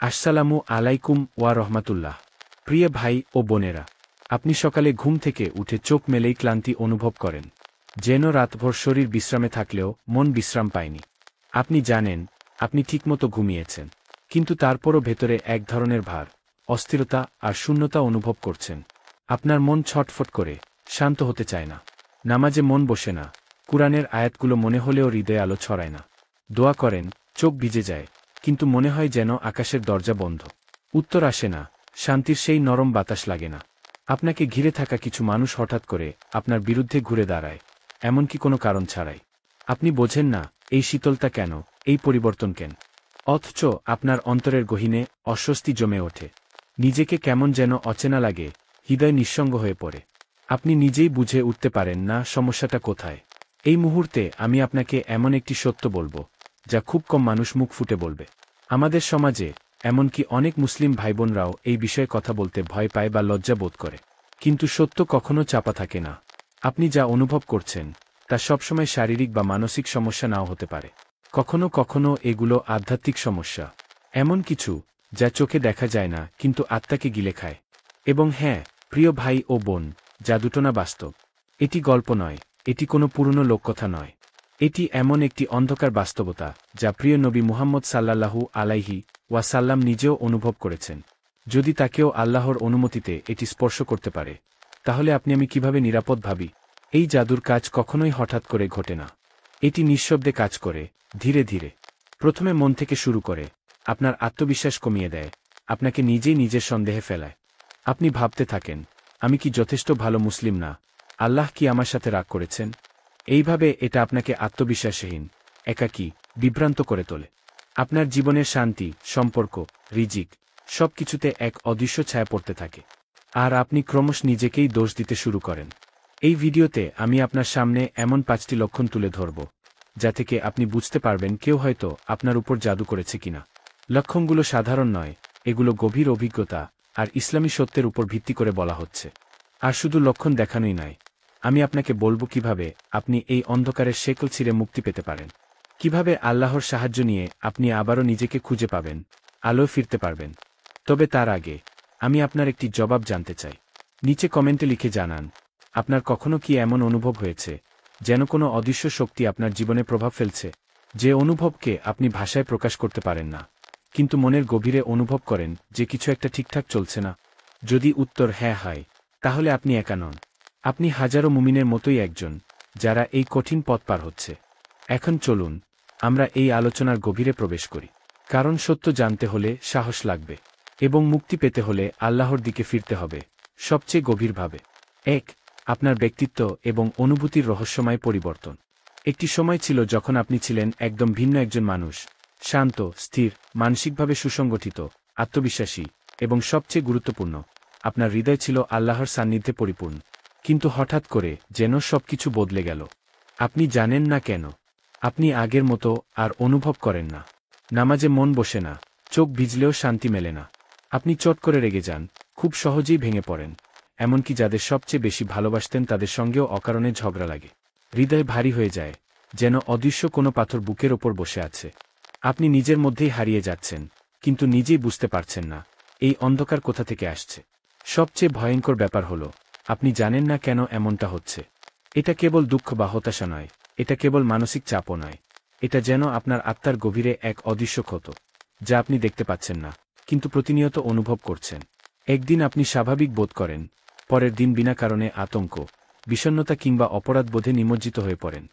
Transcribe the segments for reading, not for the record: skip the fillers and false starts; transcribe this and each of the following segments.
আসসালামু আলাইকুম ওয়া রহমাতুল্লাহ। প্রিয় ভাই ও বোনেরা, আপনি সকালে ঘুম থেকে উঠে চোখ মেলেই ক্লান্তি অনুভব করেন, যেন রাতভর শরীর বিশ্রামে থাকলেও মন বিশ্রাম পায়নি। আপনি জানেন আপনি ঠিকমতো ঘুমিয়েছেন, কিন্তু তারপরও ভেতরে এক ধরনের ভার, অস্থিরতা আর শূন্যতা অনুভব করছেন। আপনার মন ছটফট করে, শান্ত হতে চায় না। নামাজে মন বসে না, কুরআনের আয়াতগুলো মনে হলেও হৃদয়ে আলো ছড়ায় না। দোয়া করেন, চোখ ভিজে যায়, কিন্তু মনে হয় যেন আকাশের দরজা বন্ধ। উত্তর আসে না, শান্তির সেই নরম বাতাস লাগে না। আপনাকে ঘিরে থাকা কিছু মানুষ হঠাৎ করে আপনার বিরুদ্ধে ঘুরে দাঁড়ায়, এমনকি কোনো কারণ ছাড়াই। আপনি বোঝেন না এই শীতলতা কেন, এই পরিবর্তন কেন। অথচ আপনার অন্তরের গহীনে অস্বস্তি জমে ওঠে। নিজেকে কেমন যেন অচেনা লাগে, হৃদয় নিঃসঙ্গ হয়ে পড়ে। আপনি নিজেই বুঝে উঠতে পারেন না সমস্যাটা কোথায়। এই মুহূর্তে আমি আপনাকে এমন একটি সত্য বলবো, যা খুব কম মানুষ মুখ ফুটে বলবে। আমাদের সমাজে, এমনকি অনেক মুসলিম ভাইবোনরাও এই বিষয়ে কথা বলতে ভয় পায় বা লজ্জা বোধ করে। কিন্তু সত্য কখনো চাপা থাকে না। আপনি যা অনুভব করছেন তা সবসময় শারীরিক বা মানসিক সমস্যা নাও হতে পারে। কখনো কখনো এগুলো আধ্যাত্মিক সমস্যা, এমন কিছু যা চোখে দেখা যায় না কিন্তু আত্মাকে গিলে খায়। এবং হ্যাঁ, প্রিয় ভাই ও বোন, জাদুটোনা বাস্তব। এটি গল্প নয়, এটি কোনো পুরনো লোককথা নয়। এটি এমন একটি অন্ধকার বাস্তবতা যা প্রিয় নবী মুহাম্মদ সাল্লাল্লাহু আলাইহি ওয়াসাল্লাম নিজেও অনুভব করেছেন। যদি তাকেও আল্লাহর অনুমতিতে এটি স্পর্শ করতে পারে, তাহলে আমি কিভাবে নিরাপদ ভাবি? এই জাদুর কাজ কখনোই হঠাৎ করে ঘটে না। এটি নিঃশব্দে কাজ করে, ধীরে ধীরে। প্রথমে মন থেকে শুরু করে, আপনার আত্মবিশ্বাস কমিয়ে দেয়, আপনাকে নিজেই নিজের সন্দেহে ফেলায়। আপনি ভাবতে থাকেন, আমি কি যথেষ্ট ভালো মুসলিম না? আল্লাহ কি আমার সাথে রাগ করেছেন? এইভাবে এটা আপনাকে আত্মবিশ্বাসহীন, একাকী, বিভ্রান্ত করে তোলে। আপনার জীবনের শান্তি, সম্পর্ক, রিজিক, সবকিছুতে এক অদৃশ্য ছায়া পড়তে থাকে। আর আপনি ক্রমশ নিজেকেই দোষ দিতে শুরু করেন। এই ভিডিওতে আমি আপনার সামনে এমন 5টি লক্ষণ তুলে ধরব, যা থেকে আপনি বুঝতে পারবেন কেউ হয়তো আপনার উপর জাদু করেছে কিনা। লক্ষণগুলো সাধারণ নয়, এগুলো গভীর অভিজ্ঞতা আর ইসলামী সত্যের উপর ভিত্তি করে বলা হচ্ছে। আর শুধু লক্ষণ দেখানোই নয়, আমি আপনাকে বলবো কিভাবে আপনি এই অন্ধকারের শেকল ছিঁড়ে মুক্তি পেতে পারেন। কিভাবে আল্লাহর সাহায্য নিয়ে আপনি আবারও নিজেকে খুঁজে পাবেন, আলোয় ফিরতে পারবেন। তবে তার আগে আমি আপনার একটি জবাব জানতে চাই। নিচে কমেন্টে লিখে জানান, আপনার কখনো কি এমন অনুভব হয়েছে যেন কোনো অদৃশ্য শক্তি আপনার জীবনে প্রভাব ফেলছে? যে অনুভবকে আপনি ভাষায় প্রকাশ করতে পারেন না, কিন্তু মনের গভীরে অনুভব করেন যে কিছু একটা ঠিকঠাক চলছে না। যদি উত্তর হ্যাঁ হয়, তাহলে আপনি একা নন। আপনি হাজারো মুমিনের মতোই একজন, যারা এই কঠিন পথ পার হচ্ছে। এখন চলুন আমরা এই আলোচনার গভীরে প্রবেশ করি। কারণ সত্য জানতে হলে সাহস লাগবে, এবং মুক্তি পেতে হলে আল্লাহর দিকে ফিরতে হবে সবচেয়ে গভীরভাবে। 1. আপনার ব্যক্তিত্ব এবং অনুভূতির রহস্যময় পরিবর্তন। একটি সময় ছিল যখন আপনি ছিলেন একদম ভিন্ন একজন মানুষ, শান্ত, স্থির, মানসিকভাবে সুসংগঠিত, আত্মবিশ্বাসী, এবং সবচেয়ে গুরুত্বপূর্ণ, আপনার হৃদয় ছিল আল্লাহর সান্নিধ্যে পরিপূর্ণ। কিন্তু হঠাৎ করে যেন সবকিছু বদলে গেল। আপনি জানেন না কেন। আপনি আগের মতো আর অনুভব করেন না। নামাজে মন বসে না, চোখ ভিজলেও শান্তি মেলে না। আপনি চট করে রেগে যান, খুব সহজেই ভেঙে পড়েন। এমনকি যাদের সবচেয়ে বেশি ভালোবাসতেন তাদের সঙ্গেও অকারণে ঝগড়া লাগে। হৃদয় ভারী হয়ে যায়, যেন অদৃশ্য কোনো পাথর বুকের ওপর বসে আছে। আপনি নিজের মধ্যেই হারিয়ে যাচ্ছেন, কিন্তু নিজেই বুঝতে পারছেন না এই অন্ধকার কোথা থেকে আসছে। সবচেয়ে ভয়ঙ্কর ব্যাপার হলো, আপনি জানেন না কেন এমনটা হচ্ছে। এটা কেবল দুঃখ বা হতাশা নয়, এটা কেবল মানসিক চাপও নয়। এটা যেন আপনার আত্মার গভীরে এক অদৃশ্য ক্ষত, যা আপনি দেখতে পাচ্ছেন না, কিন্তু প্রতিনিয়ত অনুভব করছেন। একদিন আপনি স্বাভাবিক বোধ করেন, পরের দিন বিনা কারণে আতঙ্ক, বিষণ্ণতা কিংবা অপরাধবোধে নিমজ্জিত হয়ে পড়েন।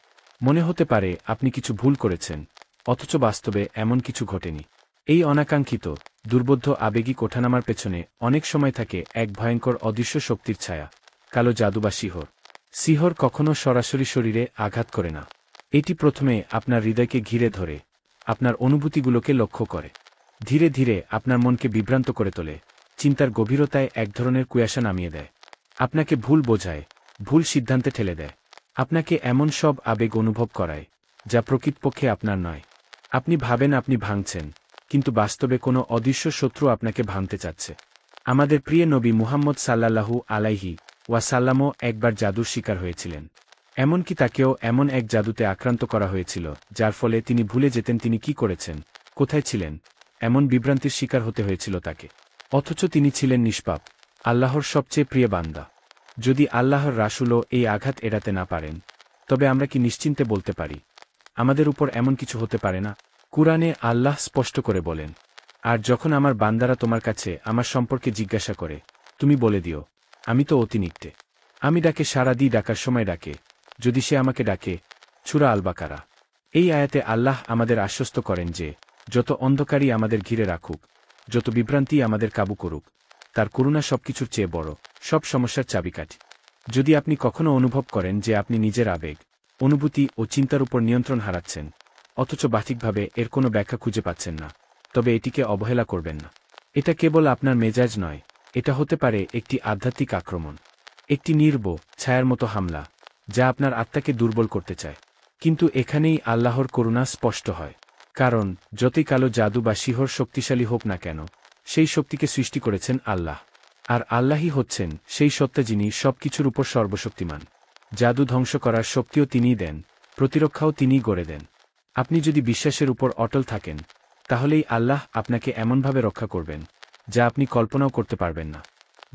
মনে হতে পারে আপনি কিছু ভুল করেছেন, অথচ বাস্তবে এমন কিছু ঘটেনি। এই অনাকাঙ্ক্ষিত, দুর্বোধ্য আবেগিক ওঠানামার পেছনে অনেক সময় থাকে এক ভয়ঙ্কর অদৃশ্য শক্তির ছায়া, কালো জাদু বা শিহর। শিহর কখনো সরাসরি শরীরে আঘাত করে না। এটি প্রথমে আপনার হৃদয়কে ঘিরে ধরে, আপনার অনুভূতিগুলোকে লক্ষ্য করে। ধীরে ধীরে আপনার মনকে বিভ্রান্ত করে তোলে, চিন্তার গভীরতায় এক ধরনের কুয়াশা নামিয়ে দেয়। আপনাকে ভুল বোঝায়, ভুল সিদ্ধান্তে ঠেলে দেয়। আপনাকে এমন সব আবেগ অনুভব করায়, যা প্রকৃতপক্ষে আপনার নয়। আপনি ভাবেন আপনি ভাঙছেন, কিন্তু বাস্তবে কোনো অদৃশ্য শত্রু আপনাকে ভাঙতে চাচ্ছে। আমাদের প্রিয় নবী মুহাম্মদ সাল্লাল্লাহু আলাইহি ওয়াসাল্লামও একবার জাদুর শিকার হয়েছিলেন। এমনকি তাকেও এমন এক জাদুতে আক্রান্ত করা হয়েছিল, যার ফলে তিনি ভুলে যেতেন তিনি কি করেছেন, কোথায় ছিলেন, এমন বিভ্রান্তির শিকার হতে হয়েছিল তাকে। অথচ তিনি ছিলেন নিষ্পাপ, আল্লাহর সবচেয়ে প্রিয় বান্দা। যদি আল্লাহর রাসূলও এই আঘাত এড়াতে না পারেন, তবে আমরা কি নিশ্চিন্তে বলতে পারি আমাদের উপর এমন কিছু হতে পারে না? কুরআনে আল্লাহ স্পষ্ট করে বলেন, আর যখন আমার বান্দারা তোমার কাছে আমার সম্পর্কে জিজ্ঞাসা করে, তুমি বলে দিও, আমি তো অতি নিকটে। আমি ডাকে সাড়া দিই, ডাকার সময় ডাকে, যদি সে আমাকে ডাকে। সূরা আল বাকারা। এই আয়াতে আল্লাহ আমাদের আশ্বস্ত করেন যে, যত অন্ধকারই আমাদের ঘিরে রাখুক, যত বিভ্রান্তি আমাদের কাবু করুক, তার করুণা সবকিছুর চেয়ে বড়, সব সমস্যার চাবিকাঠি। যদি আপনি কখনো অনুভব করেন যে আপনি নিজের আবেগ, অনুভূতি ও চিন্তার উপর নিয়ন্ত্রণ হারাচ্ছেন, অথচ বাহ্যিকভাবে এর কোনো ব্যাখ্যা খুঁজে পাচ্ছেন না, তবে এটিকে অবহেলা করবেন না। এটা কেবল আপনার মেজাজ নয়, এটা হতে পারে একটি আধ্যাত্মিক আক্রমণ, একটি নির্বোধ ছায়ার মতো হামলা, যা আপনার আত্মাকে দুর্বল করতে চায়। কিন্তু এখানেই আল্লাহর করুণা স্পষ্ট হয়। কারণ যতই কালো জাদু বা শিহর শক্তিশালী হোক না কেন, সেই শক্তিকে সৃষ্টি করেছেন আল্লাহ। আর আল্লাহই হচ্ছেন সেই সত্তা যিনি সবকিছুর উপর সর্বশক্তিমান। জাদু ধ্বংস করার শক্তিও তিনিই দেন, প্রতিরক্ষাও তিনিই গড়ে দেন। আপনি যদি বিশ্বাসের উপর অটল থাকেন, তাহলেই আল্লাহ আপনাকে এমনভাবে রক্ষা করবেন, যা আপনি কল্পনাও করতে পারবেন না।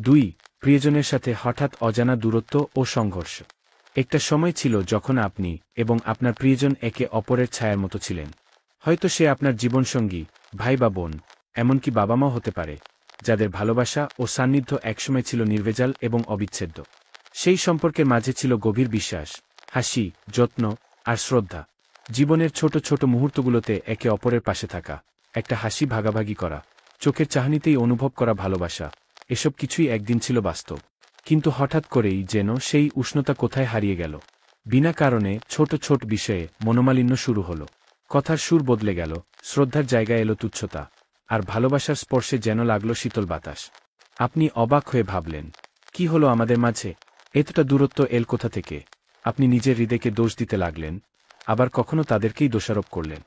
2. প্রিয়জনের সাথে হঠাৎ অজানা দূরত্ব ও সংঘর্ষ। একটা সময় ছিল যখন আপনি এবং আপনার প্রিয়জন একে অপরের ছায়ার মতো ছিলেন। হয়তো সে আপনার জীবনসঙ্গী, ভাই বা বোন, এমনকি বাবা মাও হতে পারে, যাদের ভালোবাসা ও সান্নিধ্য একসময় ছিল নির্ভেজাল এবং অবিচ্ছেদ্য। সেই সম্পর্কের মাঝে ছিল গভীর বিশ্বাস, হাসি, যত্ন আর শ্রদ্ধা। জীবনের ছোট ছোট মুহূর্তগুলোতে একে অপরের পাশে থাকা, একটা হাসি ভাগাভাগি করা, চোখের চাহনিতেই অনুভব করা ভালোবাসা, এসব কিছুই একদিন ছিল বাস্তব। কিন্তু হঠাৎ করেই যেন সেই উষ্ণতা কোথায় হারিয়ে গেল। বিনা কারণে ছোট ছোট বিষয়ে মনোমালিন্য শুরু হলো। কথার সুর বদলে গেল, শ্রদ্ধার জায়গায় এলো তুচ্ছতা, আর ভালোবাসার স্পর্শে যেন লাগল শীতল বাতাস। আপনি অবাক হয়ে ভাবলেন, কি হলো আমাদের মাঝে? এতটা দূরত্ব এল কোথা থেকে? আপনি নিজের হৃদয়কে দোষ দিতে লাগলেন, আবার কখনো তাদেরকেই দোষারোপ করলেন।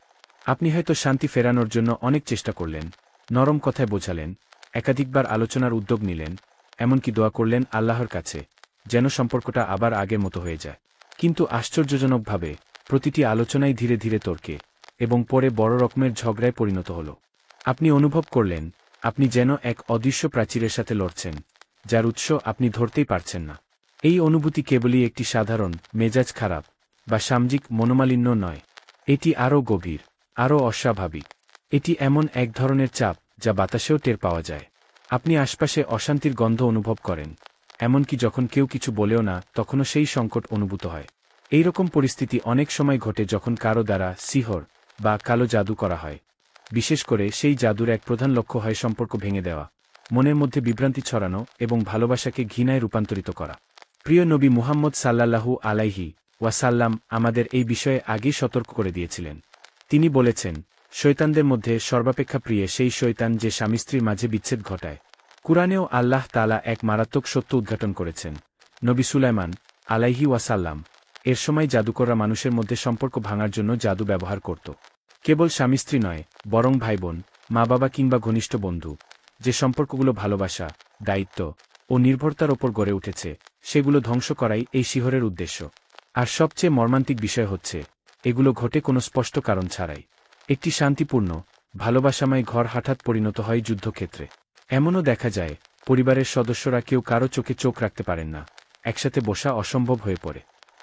আপনি হয়তো শান্তি ফেরানোর জন্য অনেক চেষ্টা করলেন, নরম কথায় বোঝালেন, একাধিকবার আলোচনার উদ্যোগ নিলেন, এমনকি দোয়া করলেন আল্লাহর কাছে, যেন সম্পর্কটা আবার আগের মতো হয়ে যায়। কিন্তু আশ্চর্যজনকভাবে প্রতিটি আলোচনাই ধীরে ধীরে তর্কে এবং পরে বড় রকমের ঝগড়ায় পরিণত হল। আপনি অনুভব করলেন, আপনি যেন এক অদৃশ্য প্রাচীরের সাথে লড়ছেন, যার উৎস আপনি ধরতেই পারছেন না। এই অনুভূতি কেবলই একটি সাধারণ মেজাজ খারাপ বা সামাজিক মনোমালিন্য নয়, এটি আরও গভীর, আরও অস্বাভাবিক। এটি এমন এক ধরনের চাপ যা বাতাসেও টের পাওয়া যায়। আপনি আশপাশে অশান্তির গন্ধ অনুভব করেন, এমনকি যখন কেউ কিছু বলেও না তখনও সেই সংকট অনুভূত হয়। এই রকম পরিস্থিতি অনেক সময় ঘটে যখন কারো দ্বারা সিহর বা কালো জাদু করা হয়। বিশেষ করে সেই জাদুর এক প্রধান লক্ষ্য হয় সম্পর্ক ভেঙে দেওয়া, মনের মধ্যে বিভ্রান্তি ছড়ানো এবং ভালোবাসাকে ঘৃণায় রূপান্তরিত করা। প্রিয় নবী মুহাম্মদ সাল্লাল্লাহু আলাইহি ওয়াসাল্লাম আমাদের এই বিষয়ে আগেই সতর্ক করে দিয়েছিলেন। তিনি বলেছেন, শয়তানদের মধ্যে সর্বাপেক্ষা প্রিয় সেই শয়তান যে স্বামী স্ত্রীর মাঝে বিচ্ছেদ ঘটায়। কুরআনেও আল্লাহ তাআলা এক মারাত্মক সত্য উদ্ঘাটন করেছেন। নবী সুলাইমান আলাইহি ওয়াসাল্লাম এর সময় জাদুকররা মানুষের মধ্যে সম্পর্ক ভাঙার জন্য জাদু ব্যবহার করত। কেবল স্বামী স্ত্রী নয়, বরং ভাই বোন, মা বাবা কিংবা ঘনিষ্ঠ বন্ধু, যে সম্পর্কগুলো ভালোবাসা, দায়িত্ব ও নির্ভরতার ওপর গড়ে উঠেছে, সেগুলো ধ্বংস করাই এই শিহরের উদ্দেশ্য। আর সবচেয়ে মর্মান্তিক বিষয় হচ্ছে, এগুলো ঘটে কোনো স্পষ্ট কারণ ছাড়াই। একটি শান্তিপূর্ণ, ভালোবাসাময় ঘর হঠাৎ পরিণত হয় যুদ্ধক্ষেত্রে। এমনও দেখা যায়, পরিবারের সদস্যরা কেউ কারো চোখে চোখ রাখতে পারেন না, একসাথে বসা অসম্ভব হয়ে পড়ে।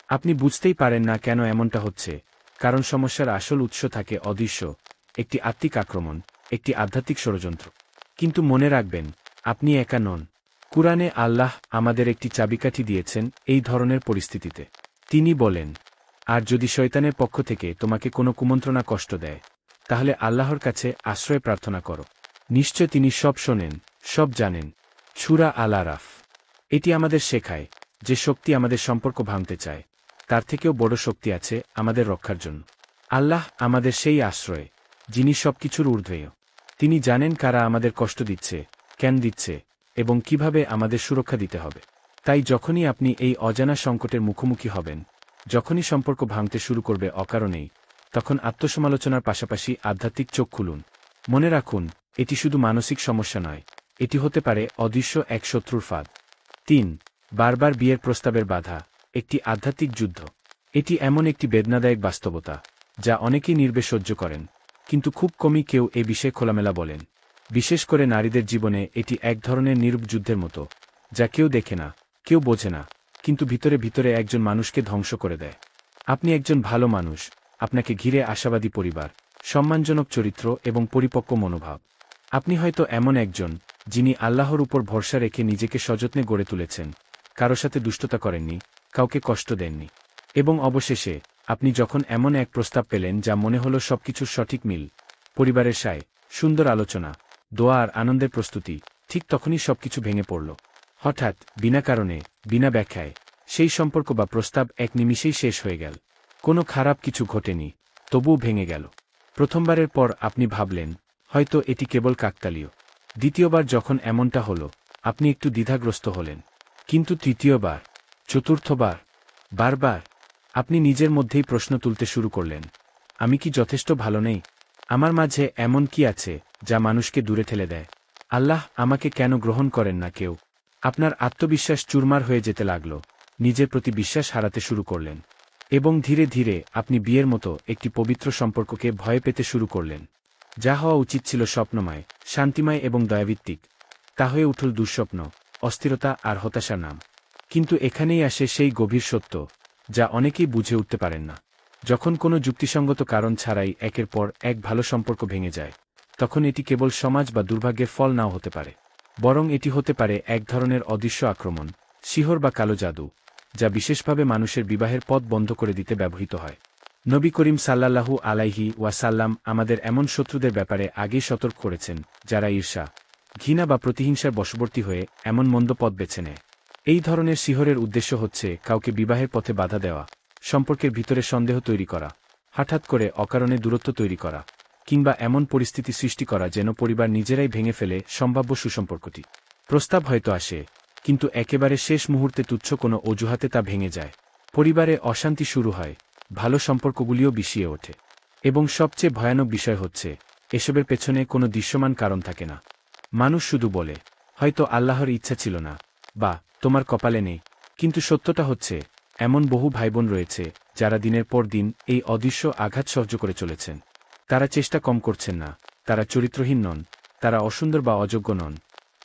আপনি বুঝতেই পারেন না কেন এমনটা হচ্ছে, কারণ সমস্যার আসল উৎস থাকে অদৃশ্য, একটি আত্মিক আক্রমণ, একটি আধ্যাত্মিক ষড়যন্ত্র। কিন্তু মনে রাখবেন, আপনি একা নন। কুরআনে আল্লাহ আমাদের একটি চাবিকাঠি দিয়েছেন এই ধরনের পরিস্থিতিতে। তিনি বলেন, আর যদি শয়তানের পক্ষ থেকে তোমাকে কোনো কুমন্ত্রণা কষ্ট দেয়, তাহলে আল্লাহর কাছে আশ্রয় প্রার্থনা করো। নিশ্চয় তিনি সব শোনেন, সব জানেন। সূরা আল-আরাফ। এটি আমাদের শেখায় যে শক্তি আমাদের সম্পর্ক ভাঙতে চায়, তার থেকেও বড় শক্তি আছে আমাদের রক্ষার জন্য। আল্লাহ আমাদের সেই আশ্রয়, যিনি সবকিছুর ঊর্ধ্বেয়। তিনি জানেন কারা আমাদের কষ্ট দিচ্ছে, কেন দিচ্ছে, এবং কিভাবে আমাদের সুরক্ষা দিতে হবে। তাই যখনই আপনি এই অজানা সংকটের মুখোমুখি হবেন, যখনই সম্পর্ক ভাঙতে শুরু করবে অকারণেই, তখন আত্মসমালোচনার পাশাপাশি আধ্যাত্মিক চোখ খুলুন। মনে রাখুন, এটি শুধু মানসিক সমস্যা নয়, এটি হতে পারে অদৃশ্য এক শত্রুর ফাঁদ। 3. বারবার বিয়ের প্রস্তাবের বাধা, একটি আধ্যাত্মিক যুদ্ধ। এটি এমন একটি বেদনাদায়ক বাস্তবতা, যা অনেকেই নির্বে সহ্য করেন, কিন্তু খুব কমই কেউ এ বিষয়ে খোলামেলা বলেন। বিশেষ করে নারীদের জীবনে এটি এক ধরনের নীরব যুদ্ধের মতো, যা কেউ দেখে না, কেউ বোঝে না, কিন্তু ভিতরে ভিতরে একজন মানুষকে ধ্বংস করে দেয়। আপনি একজন ভালো মানুষ, আপনাকে ঘিরে আশাবাদী পরিবার, সম্মানজনক চরিত্র এবং পরিপক্ক মনোভাব। আপনি হয়তো এমন একজন, যিনি আল্লাহর উপর ভরসা রেখে নিজেকে সযত্নে গড়ে তুলেছেন, কারো সাথে দুষ্টতা করেননি, কাউকে কষ্ট দেননি। এবং অবশেষে, আপনি যখন এমন এক প্রস্তাব পেলেন যা মনে হলো সবকিছুর সঠিক মিল, পরিবারের সায়, সুন্দর আলোচনা, দোয়া আর আনন্দের প্রস্তুতি, ঠিক তখনই সবকিছু ভেঙে পড়ল। হঠাৎ, বিনা কারণে, বিনা ব্যাখ্যায়, সেই সম্পর্ক বা প্রস্তাব এক নিমিষেই শেষ হয়ে গেল। কোনো খারাপ কিছু ঘটেনি, তবুও ভেঙে গেল। প্রথমবারের পর আপনি ভাবলেন, হয়তো এটি কেবল কাকতালীয়। দ্বিতীয়বার যখন এমনটা হলো, আপনি একটু দ্বিধাগ্রস্ত হলেন। কিন্তু তৃতীয়বার, চতুর্থবার, বারবার, আপনি নিজের মধ্যেই প্রশ্ন তুলতে শুরু করলেন, আমি কি যথেষ্ট ভালো নেই? আমার মাঝে এমন কি আছে যা মানুষকে দূরে ঠেলে দেয়? আল্লাহ আমাকে কেন গ্রহণ করেন না কেউ? আপনার আত্মবিশ্বাস চুরমার হয়ে যেতে লাগল, নিজের প্রতি বিশ্বাস হারাতে শুরু করলেন। এবং ধীরে ধীরে আপনি বিয়ের মতো একটি পবিত্র সম্পর্ককে ভয় পেতে শুরু করলেন। যা হওয়া উচিত ছিল স্বপ্নময়, শান্তিময় এবং দয়াভিত্তিক, তা হয়ে উঠল দুঃস্বপ্ন, অস্থিরতা আর হতাশার নাম। কিন্তু এখানেই আসে সেই গভীর সত্য, যা অনেকেই বুঝে উঠতে পারেন না। যখন কোনো যুক্তিসঙ্গত কারণ ছাড়াই একের পর এক ভালো সম্পর্ক ভেঙে যায়, তখন এটি কেবল সমাজ বা দুর্ভাগ্যের ফল নাও হতে পারে, বরং এটি হতে পারে এক ধরনের অদৃশ্য আক্রমণ, শিহর বা কালো জাদু, যা বিশেষভাবে মানুষের বিবাহের পথ বন্ধ করে দিতে ব্যবহৃত হয়। নবী করিম সাল্লাল্লাহু আলাইহি ওয়াসাল্লাম আমাদের এমন শত্রুদের ব্যাপারে আগেই সতর্ক করেছেন, যারা ঈর্ষা, ঘৃণা বা প্রতিহিংসার বশবর্তী হয়ে এমন মন্দ পথ বেছে নেয়। এই ধরনের শিহরের উদ্দেশ্য হচ্ছে কাউকে বিবাহের পথে বাধা দেওয়া, সম্পর্কের ভিতরে সন্দেহ তৈরি করা, হঠাৎ করে অকারণে দূরত্ব তৈরি করা, কিংবা এমন পরিস্থিতি সৃষ্টি করা যেন পরিবার নিজেরাই ভেঙে ফেলে সম্ভাব্য সুসম্পর্কটি। প্রস্তাব হয়তো আসে, কিন্তু একেবারে শেষ মুহূর্তে তুচ্ছ কোনো অজুহাতে তা ভেঙে যায়। পরিবারে অশান্তি শুরু হয়, ভালো সম্পর্কগুলিও বিষিয়ে ওঠে। এবং সবচেয়ে ভয়ানক বিষয় হচ্ছে, এসবের পেছনে কোনো দৃশ্যমান কারণ থাকে না। মানুষ শুধু বলে, হয়তো আল্লাহর ইচ্ছা ছিল না, বা তোমার কপালে নেই। কিন্তু সত্যটা হচ্ছে, এমন বহু ভাইবোন রয়েছে যারা দিনের পর দিন এই অদৃশ্য আঘাত সহ্য করে চলেছেন। তারা চেষ্টা কম করছেন না, তারা চরিত্রহীন নন, তারা অসুন্দর বা অযোগ্য নন।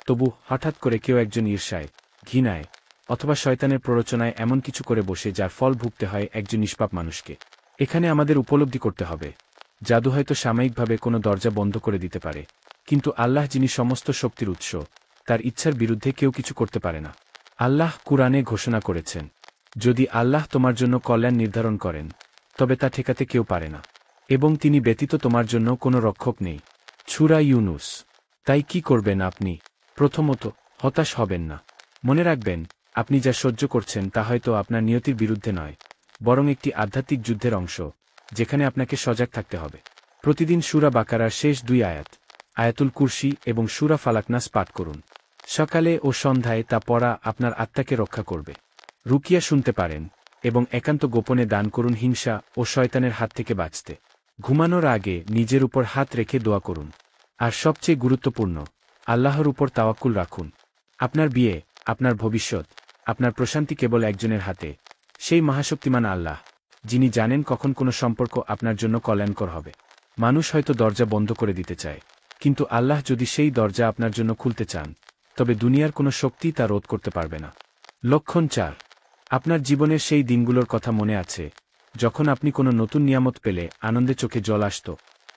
তবু হঠাৎ করে কেউ একজন ঈর্ষায়, ঘৃণায়, অথবা শয়তানের প্ররোচনায় এমন কিছু করে বসে যার ফল ভুগতে হয় একজন নিষ্পাপ মানুষকে। এখানে আমাদের উপলব্ধি করতে হবে, জাদু হয়তো সাময়িকভাবে কোনো দরজা বন্ধ করে দিতে পারে, কিন্তু আল্লাহ যিনি সমস্ত শক্তির উৎস, তার ইচ্ছার বিরুদ্ধে কেউ কিছু করতে পারে না। আল্লাহ কুরআনে ঘোষণা করেছেন, যদি আল্লাহ তোমার জন্য কল্যাণ নির্ধারণ করেন, তবে তা ঠেকাতে কেউ পারে না, এবং তিনি ব্যতীত তোমার জন্য কোনো রক্ষক নেই। সূরা ইউনুস। তাই কি করবেন আপনি? প্রথমত, হতাশ হবেন না। মনে রাখবেন, আপনি যা সহ্য করছেন তা হয়তো আপনার নিয়তির বিরুদ্ধে নয়, বরং একটি আধ্যাত্মিক যুদ্ধের অংশ, যেখানে আপনাকে সজাগ থাকতে হবে। প্রতিদিন সূরা বাকারার শেষ 2 আয়াত, আয়াতুল কুরসি এবং সূরা ফালাকনাস পাঠ করুন। সকালে ও সন্ধ্যায় তা পড়া আপনার আত্মাকে রক্ষা করবে। রুকিয়া শুনতে পারেন, এবং একান্ত গোপনে দান করুন হিংসা ও শয়তানের হাত থেকে বাঁচতে। ঘুমানোর আগে নিজের উপর হাত রেখে দোয়া করুন। আর সবচেয়ে গুরুত্বপূর্ণ, আল্লাহর উপর তাওয়াক্কুল রাখুন। আপনার বিয়ে, আপনার ভবিষ্যৎ, আপনার প্রশান্তি কেবল একজনের হাতে, সেই মহাশক্তিমান আল্লাহ, যিনি জানেন কখন কোনো সম্পর্ক আপনার জন্য কল্যাণকর হবে। মানুষ হয়তো দরজা বন্ধ করে দিতে চায়, কিন্তু আল্লাহ যদি সেই দরজা আপনার জন্য খুলতে চান, তবে দুনিয়ার কোনো শক্তি তা রোধ করতে পারবে না। লক্ষণ 4। আপনার জীবনের সেই দিনগুলোর কথা মনে আছে, যখন আপনি কোনো নতুন নিয়ামত পেলে আনন্দে চোখে জল আসত?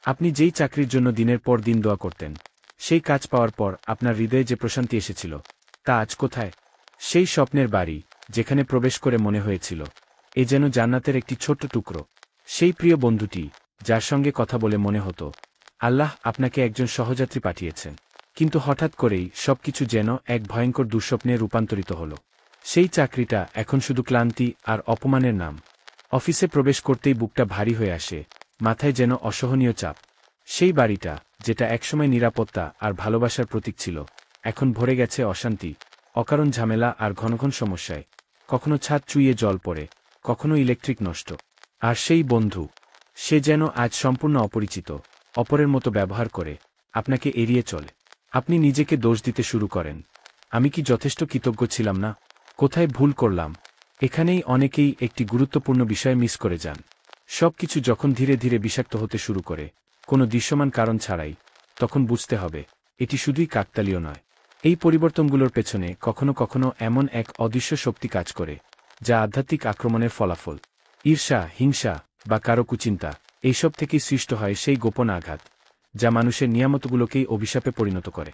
আপনি যেই চাকরির জন্য দিনের পর দিন দোয়া করতেন, সেই কাজ পাওয়ার পর আপনার হৃদয়ে যে প্রশান্তি এসেছিল, তা আজ কোথায়? সেই স্বপ্নের বাড়ি, যেখানে প্রবেশ করে মনে হয়েছিল, এ যেন জান্নাতের একটি ছোট্ট টুকরো। সেই প্রিয় বন্ধুটি, যার সঙ্গে কথা বলে মনে হতো, আল্লাহ আপনাকে একজন সহযাত্রী পাঠিয়েছেন। কিন্তু হঠাৎ করেই সবকিছু যেন এক ভয়ঙ্কর দুঃস্বপ্নে রূপান্তরিত হল। সেই চাকরিটা এখন শুধু ক্লান্তি আর অপমানের নাম। অফিসে প্রবেশ করতেই বুকটা ভারী হয়ে আসে, মাথায় যেন অসহনীয় চাপ। সেই বাড়িটা, যেটা একসময় নিরাপত্তা আর ভালোবাসার প্রতীক ছিল, এখন ভরে গেছে অশান্তি, অকারণ ঝামেলা আর ঘন ঘন সমস্যায়। কখনো ছাদ চুইয়ে জল পড়ে, কখনো ইলেকট্রিক নষ্ট। আর সেই বন্ধু, সে যেন আজ সম্পূর্ণ অপরিচিত, অপরের মতো ব্যবহার করে, আপনাকে এড়িয়ে চলে। আপনি নিজেকে দোষ দিতে শুরু করেন, আমি কি যথেষ্ট কৃতজ্ঞ ছিলাম না? কোথায় ভুল করলাম? এখানেই অনেকেই একটি গুরুত্বপূর্ণ বিষয় মিস করে যান। সবকিছু যখন ধীরে ধীরে বিষাক্ত হতে শুরু করে, কোনো দৃশ্যমান কারণ ছাড়াই, তখন বুঝতে হবে এটি শুধুই কাকতালীয় নয়। এই পরিবর্তনগুলোর পেছনে কখনো কখনো এমন এক অদৃশ্য শক্তি কাজ করে, যা আধ্যাত্মিক আক্রমণের ফলাফল। ঈর্ষা, হিংসা বা কারো কুচিন্তা, এইসব থেকেই সৃষ্ট হয় সেই গোপন আঘাত, যা মানুষের নিয়ামতগুলোকেই অভিশাপে পরিণত করে।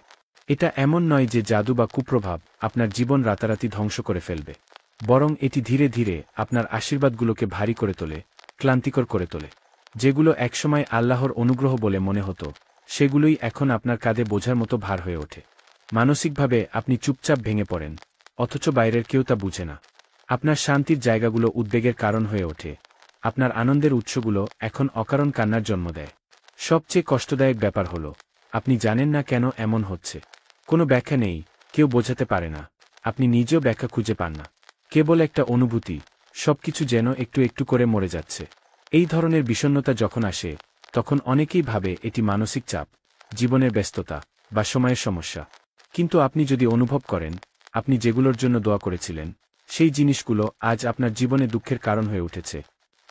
এটা এমন নয় যে জাদু বা কুপ্রভাব আপনার জীবন রাতারাতি ধ্বংস করে ফেলবে, বরং এটি ধীরে ধীরে আপনার আশীর্বাদগুলোকে ভারী করে তোলে, ক্লান্তিকর করে তোলে। যেগুলো একসময় আল্লাহর অনুগ্রহ বলে মনে হতো, সেগুলোই এখন আপনার কাঁধে বোঝার মতো ভার হয়ে ওঠে। মানসিকভাবে আপনি চুপচাপ ভেঙে পড়েন, অথচ বাইরের কেউ তা বুঝে না। আপনার শান্তির জায়গাগুলো উদ্বেগের কারণ হয়ে ওঠে, আপনার আনন্দের উৎসগুলো এখন অকারণ কান্নার জন্ম দেয়। সবচেয়ে কষ্টদায়ক ব্যাপার হলো, আপনি জানেন না কেন এমন হচ্ছে। কোনো ব্যাখ্যা নেই, কেউ বোঝাতে পারে না, আপনি নিজেও ব্যাখ্যা খুঁজে পান না। কেবল একটা অনুভূতি, সবকিছু যেন একটু একটু করে মরে যাচ্ছে। এই ধরনের বিষণ্ণতা যখন আসে, তখন অনেকেই ভাবে এটি মানসিক চাপ, জীবনের ব্যস্ততা বা সময়ের সমস্যা। কিন্তু আপনি যদি অনুভব করেন, আপনি যেগুলোর জন্য দোয়া করেছিলেন, সেই জিনিসগুলো আজ আপনার জীবনে দুঃখের কারণ হয়ে উঠেছে,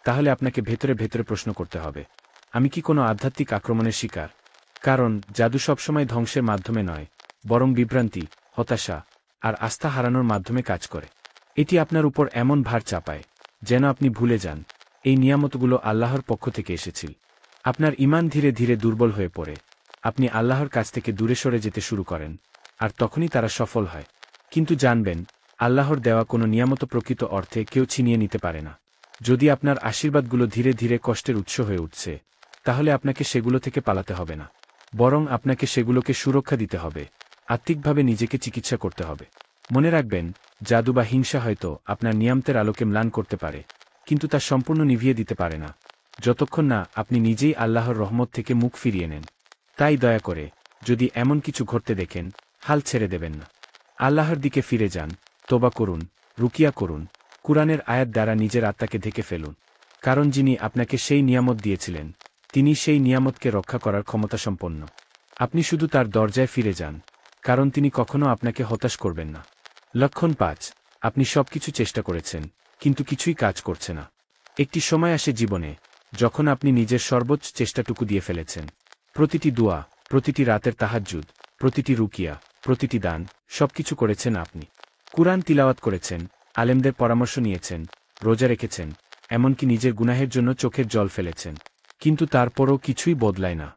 তাহলে আপনাকে ভেতরে ভেতরে প্রশ্ন করতে হবে, আমি কি কোনো আধ্যাত্মিক আক্রমণের শিকার? কারণ জাদু সবসময় ধ্বংসের মাধ্যমে নয়, বরং বিভ্রান্তি, হতাশা আর আস্থা হারানোর মাধ্যমে কাজ করে। এটি আপনার উপর এমন ভার চাপায়, যেন আপনি ভুলে যান এই নিয়ামতগুলো আল্লাহর পক্ষ থেকে এসেছিল। আপনার ঈমান ধীরে ধীরে দুর্বল হয়ে পড়ে, আপনি আল্লাহর কাছ থেকে দূরে সরে যেতে শুরু করেন, আর তখনই তারা সফল হয়। কিন্তু জানবেন, আল্লাহর দেওয়া কোনো নিয়ামত প্রকৃত অর্থে কেউ ছিনিয়ে নিতে পারে না। যদি আপনার আশীর্বাদগুলো ধীরে ধীরে কষ্টের উৎস হয়ে উঠছে, তাহলে আপনাকে সেগুলো থেকে পালাতে হবে না, বরং আপনাকে সেগুলোকে সুরক্ষা দিতে হবে, আত্মিকভাবে নিজেকে চিকিৎসা করতে হবে। মনে রাখবেন, জাদু বা হিংসা হয়তো আপনার নিয়ামতের আলোকে ম্লান করতে পারে, কিন্তু তা সম্পূর্ণ নিভিয়ে দিতে পারে না, যতক্ষণ না আপনি নিজেই আল্লাহর রহমত থেকে মুখ ফিরিয়ে নেন। তাই দয়া করে, যদি এমন কিছু ঘটতে দেখেন, হাল ছেড়ে দেবেন না। আল্লাহর দিকে ফিরে যান, তোবা করুন, রুকিয়া করুন, কুরআনের আয়াত দ্বারা নিজের আত্মাকে ঢেকে ফেলুন। কারণ যিনি আপনাকে সেই নিয়ামত দিয়েছিলেন, তিনি সেই নিয়ামতকে রক্ষা করার ক্ষমতাসম্পন্ন। আপনি শুধু তার দরজায় ফিরে যান, কারণ তিনি কখনো আপনাকে হতাশ করবেন না। লক্ষণ ৫, আপনি সবকিছু চেষ্টা করেছেন, কিন্তু কিছুই কাজ করছে না। একটি সময় আসে জীবনে, যখন আপনি নিজের সর্বোচ্চ চেষ্টাটুকু দিয়ে ফেলেছেন। প্রতিটি দোয়া, প্রতিটি রাতের তাহাজ্জুদ, প্রতিটি রুকিয়া, প্রতিটি দান, সবকিছু করেছেন আপনি। কুরআন তিলাওয়াত করেছেন, আলেমদের পরামর্শ নিয়েছেন, রোজা রেখেছেন, এমনকি নিজের গুনাহের জন্য চোখের জল ফেলেছেন। কিন্তু তারপরও কিছুই বদলায় না।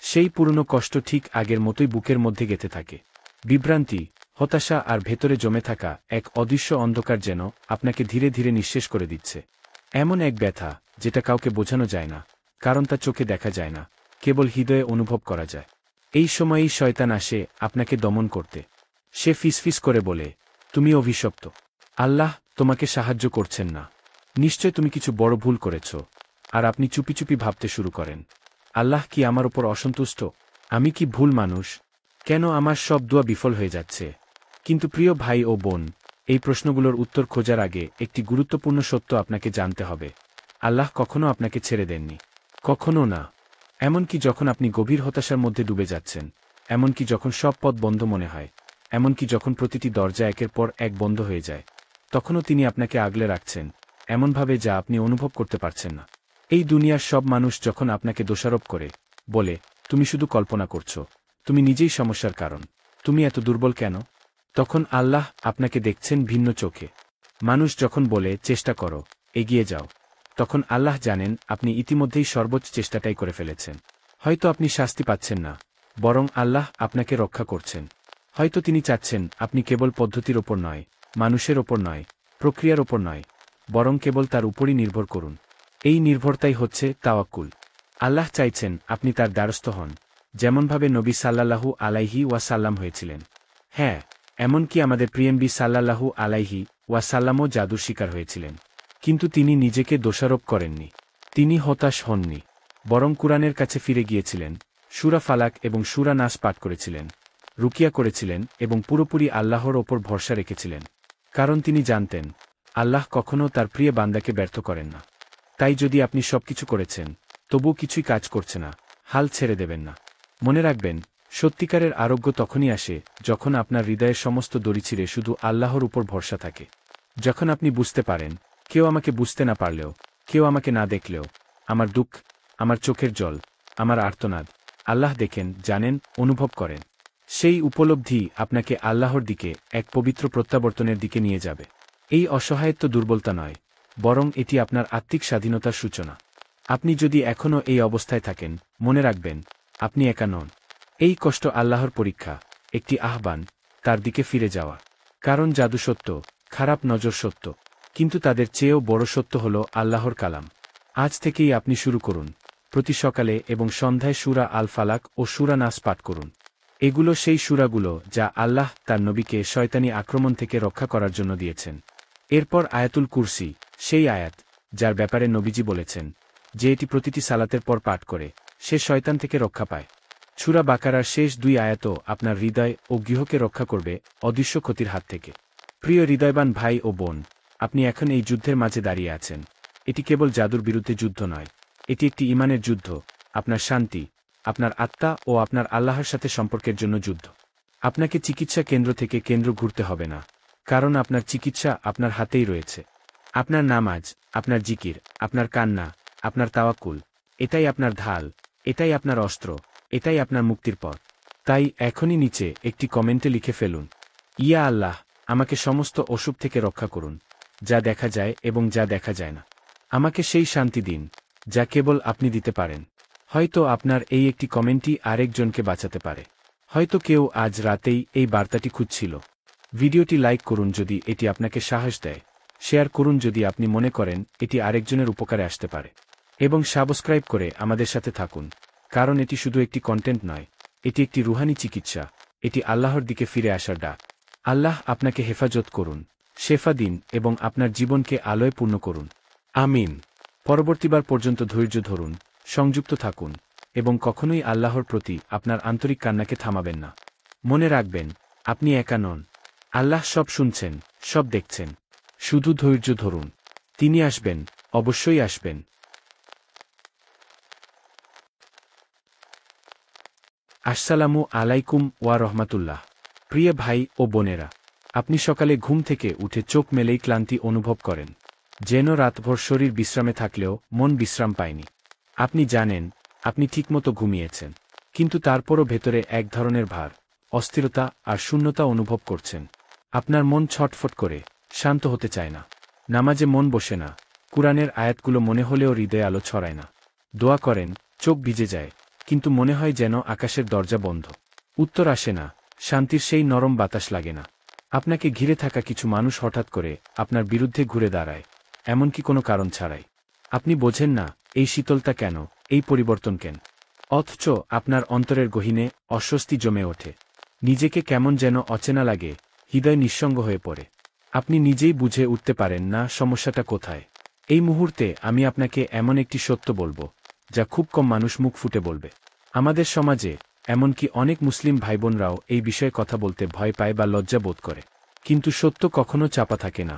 সেই পুরনো কষ্ট ঠিক আগের মতোই বুকের মধ্যে গেঁথে থাকে। বিভ্রান্তি, হতাশা আর ভেতরে জমে থাকা এক অদৃশ্য অন্ধকার যেন আপনাকে ধীরে ধীরে নিঃশেষ করে দিচ্ছে। এমন এক ব্যথা, যেটা কাউকে বোঝানো যায় না, কারণ তা চোখে দেখা যায় না, কেবল হৃদয়ে অনুভব করা যায়। এই সময়েই শয়তান আসে আপনাকে দমন করতে। সে ফিসফিস করে বলে, তুমি অভিশপ্ত, আল্লাহ তোমাকে সাহায্য করছেন না, নিশ্চয় তুমি কিছু বড় ভুল করেছ। আর আপনি চুপি চুপি ভাবতে শুরু করেন, আল্লাহ কি আমার উপর অসন্তুষ্ট? আমি কি ভুল মানুষ? কেন আমার সব দোয়া বিফল হয়ে যাচ্ছে? কিন্তু প্রিয় ভাই ও বোন, এই প্রশ্নগুলোর উত্তর খোঁজার আগে একটি গুরুত্বপূর্ণ সত্য আপনাকে জানতে হবে। আল্লাহ কখনো আপনাকে ছেড়ে দেননি, কখনো না। এমনকি যখন আপনি গভীর হতাশার মধ্যে ডুবে যাচ্ছেন, এমনকি যখন সব পথ বন্ধ মনে হয়, এমনকি যখন প্রতিটি দরজা একের পর এক বন্ধ হয়ে যায়, তখনও তিনি আপনাকে আগলে রাখছেন, এমনভাবে যা আপনি অনুভব করতে পারছেন না। এই দুনিয়ার সব মানুষ যখন আপনাকে দোষারোপ করে, বলে, তুমি শুধু কল্পনা করছো, তুমি নিজেই সমস্যার কারণ, তুমি এত দুর্বল কেন, তখন আল্লাহ আপনাকে দেখছেন ভিন্ন চোখে। মানুষ যখন বলে, চেষ্টা করো, এগিয়ে যাও, তখন আল্লাহ জানেন আপনি ইতিমধ্যেই সর্বোচ্চ চেষ্টাটাই করে ফেলেছেন। হয়তো আপনি শাস্তি পাচ্ছেন না, বরং আল্লাহ আপনাকে রক্ষা করছেন। হয়তো তিনি চাচ্ছেন আপনি কেবল পদ্ধতির ওপর নয়, মানুষের ওপর নয়, প্রক্রিয়ার ওপর নয়, বরং কেবল তার উপরই নির্ভর করুন। এই নির্ভরতাই হচ্ছে তাওয়াক্কুল। আল্লাহ চাইছেন আপনি তার দ্বারস্থ হন, যেমনভাবে নবী সাল্লাল্লাহু আলাইহি ওয়াসাল্লাম হয়েছিলেন। হ্যাঁ, এমনকি আমাদের প্রিয়নবী সাল্লাল্লাহু আলাইহি ওয়াসাল্লামও জাদুর শিকার হয়েছিলেন। কিন্তু তিনি নিজেকে দোষারোপ করেননি, তিনি হতাশ হননি, বরং কুরআনের কাছে ফিরে গিয়েছিলেন, সূরা ফালাক এবং সূরা নাস পাঠ করেছিলেন, রুকিয়া করেছিলেন এবং পুরোপুরি আল্লাহর ওপর ভরসা রেখেছিলেন। কারণ তিনি জানতেন, আল্লাহ কখনও তার প্রিয় বান্দাকে ব্যর্থ করেন না। তাই যদি আপনি সবকিছু করেছেন, তবুও কিছুই কাজ করছে না, হাল ছেড়ে দেবেন না। মনে রাখবেন, সত্যিকারের আরোগ্য তখনই আসে যখন আপনার হৃদয়ের সমস্ত দড়ি ছিঁড়ে শুধু আল্লাহর উপর ভরসা থাকে। যখন আপনি বুঝতে পারেন, কেউ আমাকে বুঝতে না পারলেও, কেউ আমাকে না দেখলেও, আমার দুঃখ, আমার চোখের জল, আমার আর্তনাদ আল্লাহ দেখেন, জানেন, অনুভব করেন। সেই উপলব্ধি আপনাকে আল্লাহর দিকে এক পবিত্র প্রত্যাবর্তনের দিকে নিয়ে যাবে। এই অসহায়ত্ব দুর্বলতা নয়, বরং এটি আপনার আত্মিক স্বাধীনতার সূচনা। আপনি যদি এখনও এই অবস্থায় থাকেন, মনে রাখবেন, আপনি একা নন। এই কষ্ট আল্লাহর পরীক্ষা, একটি আহ্বান তার দিকে ফিরে যাওয়া। কারণ জাদু সত্য, খারাপ নজর সত্য, কিন্তু তাদের চেয়েও বড় সত্য হল আল্লাহর কালাম। আজ থেকেই আপনি শুরু করুন, প্রতি সকালে এবং সন্ধ্যায় সূরা আল ফালাক ও সূরা নাস পাঠ করুন। এগুলো সেই সূরাগুলো যা আল্লাহ তার নবীকে শয়তানি আক্রমণ থেকে রক্ষা করার জন্য দিয়েছেন। এরপর আয়াতুল কুরসি, সেই আয়াত যার ব্যাপারে নবীজি বলেছেন যে এটি প্রতিটি সালাতের পর পাঠ করে সে শয়তান থেকে রক্ষা পায়। সূরা বাকারার শেষ 2 আয়াতও আপনার হৃদয় ও গৃহকে রক্ষা করবে অদৃশ্য ক্ষতির হাত থেকে। প্রিয় হৃদয়বান ভাই ও বোন, আপনি এখন এই যুদ্ধের মাঝে দাঁড়িয়ে আছেন। এটি কেবল জাদুর বিরুদ্ধে যুদ্ধ নয়, এটি একটি ঈমানের যুদ্ধ, আপনার শান্তি, আপনার আত্মা ও আপনার আল্লাহর সাথে সম্পর্কের জন্য যুদ্ধ। আপনাকে চিকিৎসা কেন্দ্র থেকে কেন্দ্র ঘুরতে হবে না, কারণ আপনার চিকিৎসা আপনার হাতেই রয়েছে। আপনার নামাজ, আপনার জিকির, আপনার কান্না, আপনার তাওয়াক্কুল, এটাই আপনার ঢাল, এটাই আপনার অস্ত্র, এটাই আপনার মুক্তির পথ। তাই এখনই নিচে একটি কমেন্টে লিখে ফেলুন, ইয়া আল্লাহ, আমাকে সমস্ত অসুখ থেকে রক্ষা করুন, যা দেখা যায় এবং যা দেখা যায় না। আমাকে সেই শান্তি দিন যা কেবল আপনি দিতে পারেন। হয়তো আপনার এই একটি কমেন্টই আরেকজনকে বাঁচাতে পারে। হয়তো কেউ আজ রাতেই এই বার্তাটি খুঁজছিল। ভিডিওটি লাইক করুন যদি এটি আপনাকে সাহস দেয়, শেয়ার করুন যদি আপনি মনে করেন এটি আরেকজনের উপকারে আসতে পারে, এবং সাবস্ক্রাইব করে আমাদের সাথে থাকুন, কারণ এটি শুধু একটি কন্টেন্ট নয়, এটি একটি রুহানি চিকিৎসা, এটি আল্লাহর দিকে ফিরে আসার ডাক। আল্লাহ আপনাকে হেফাজত করুন, শেফা দিন এবং আপনার জীবনকে আলোয় পূর্ণ করুন। আমিন। পরবর্তীবার পর্যন্ত ধৈর্য ধরুন, সংযুক্ত থাকুন এবং কখনোই আল্লাহর প্রতি আপনার আন্তরিক কান্নাকে থামাবেন না। মনে রাখবেন, আপনি একা নন। আল্লাহ সব শুনছেন, সব দেখছেন। শুধু ধৈর্য ধরুন, তিনি আসবেন, অবশ্যই আসবেন। আসসালামু আলাইকুম ওয়া রহমাতুল্লাহ। প্রিয় ভাই ও বোনেরা, আপনি সকালে ঘুম থেকে উঠে চোখ মেলেই ক্লান্তি অনুভব করেন, যেন রাতভর শরীর বিশ্রামে থাকলেও মন বিশ্রাম পায়নি। আপনি জানেন আপনি ঠিকমতো ঘুমিয়েছেন, কিন্তু তারপরও ভেতরে এক ধরনের ভার, অস্থিরতা আর শূন্যতা অনুভব করছেন। আপনার মন ছটফট করে, শান্ত হতে চায় না। নামাজে মন বসে না, কুরআনের আয়াতগুলো মনে হলেও হৃদয়ে আলো ছড়ায় না। দোয়া করেন, চোখ ভিজে যায়, কিন্তু মনে হয় যেন আকাশের দরজা বন্ধ। উত্তর আসে না, শান্তির সেই নরম বাতাস লাগে না। আপনাকে ঘিরে থাকা কিছু মানুষ হঠাৎ করে আপনার বিরুদ্ধে ঘুরে দাঁড়ায়, এমনকি কোনো কারণ ছাড়াই। আপনি বোঝেন না এই শীতলতা কেন, এই পরিবর্তন কেন। অথচ আপনার অন্তরের গহীনে অস্বস্তি জমে ওঠে। নিজেকে কেমন যেন অচেনা লাগে, হৃদয় নিঃসঙ্গ হয়ে পড়ে। আপনি নিজেই বুঝে উঠতে পারেন না সমস্যাটা কোথায়। এই মুহূর্তে আমি আপনাকে এমন একটি সত্য বলবো, যা খুব কম মানুষ মুখ ফুটে বলবে। আমাদের সমাজে, এমনকি অনেক মুসলিম ভাইবোনরাও এই বিষয়ে কথা বলতে ভয় পায় বা লজ্জা বোধ করে। কিন্তু সত্য কখনো চাপা থাকে না।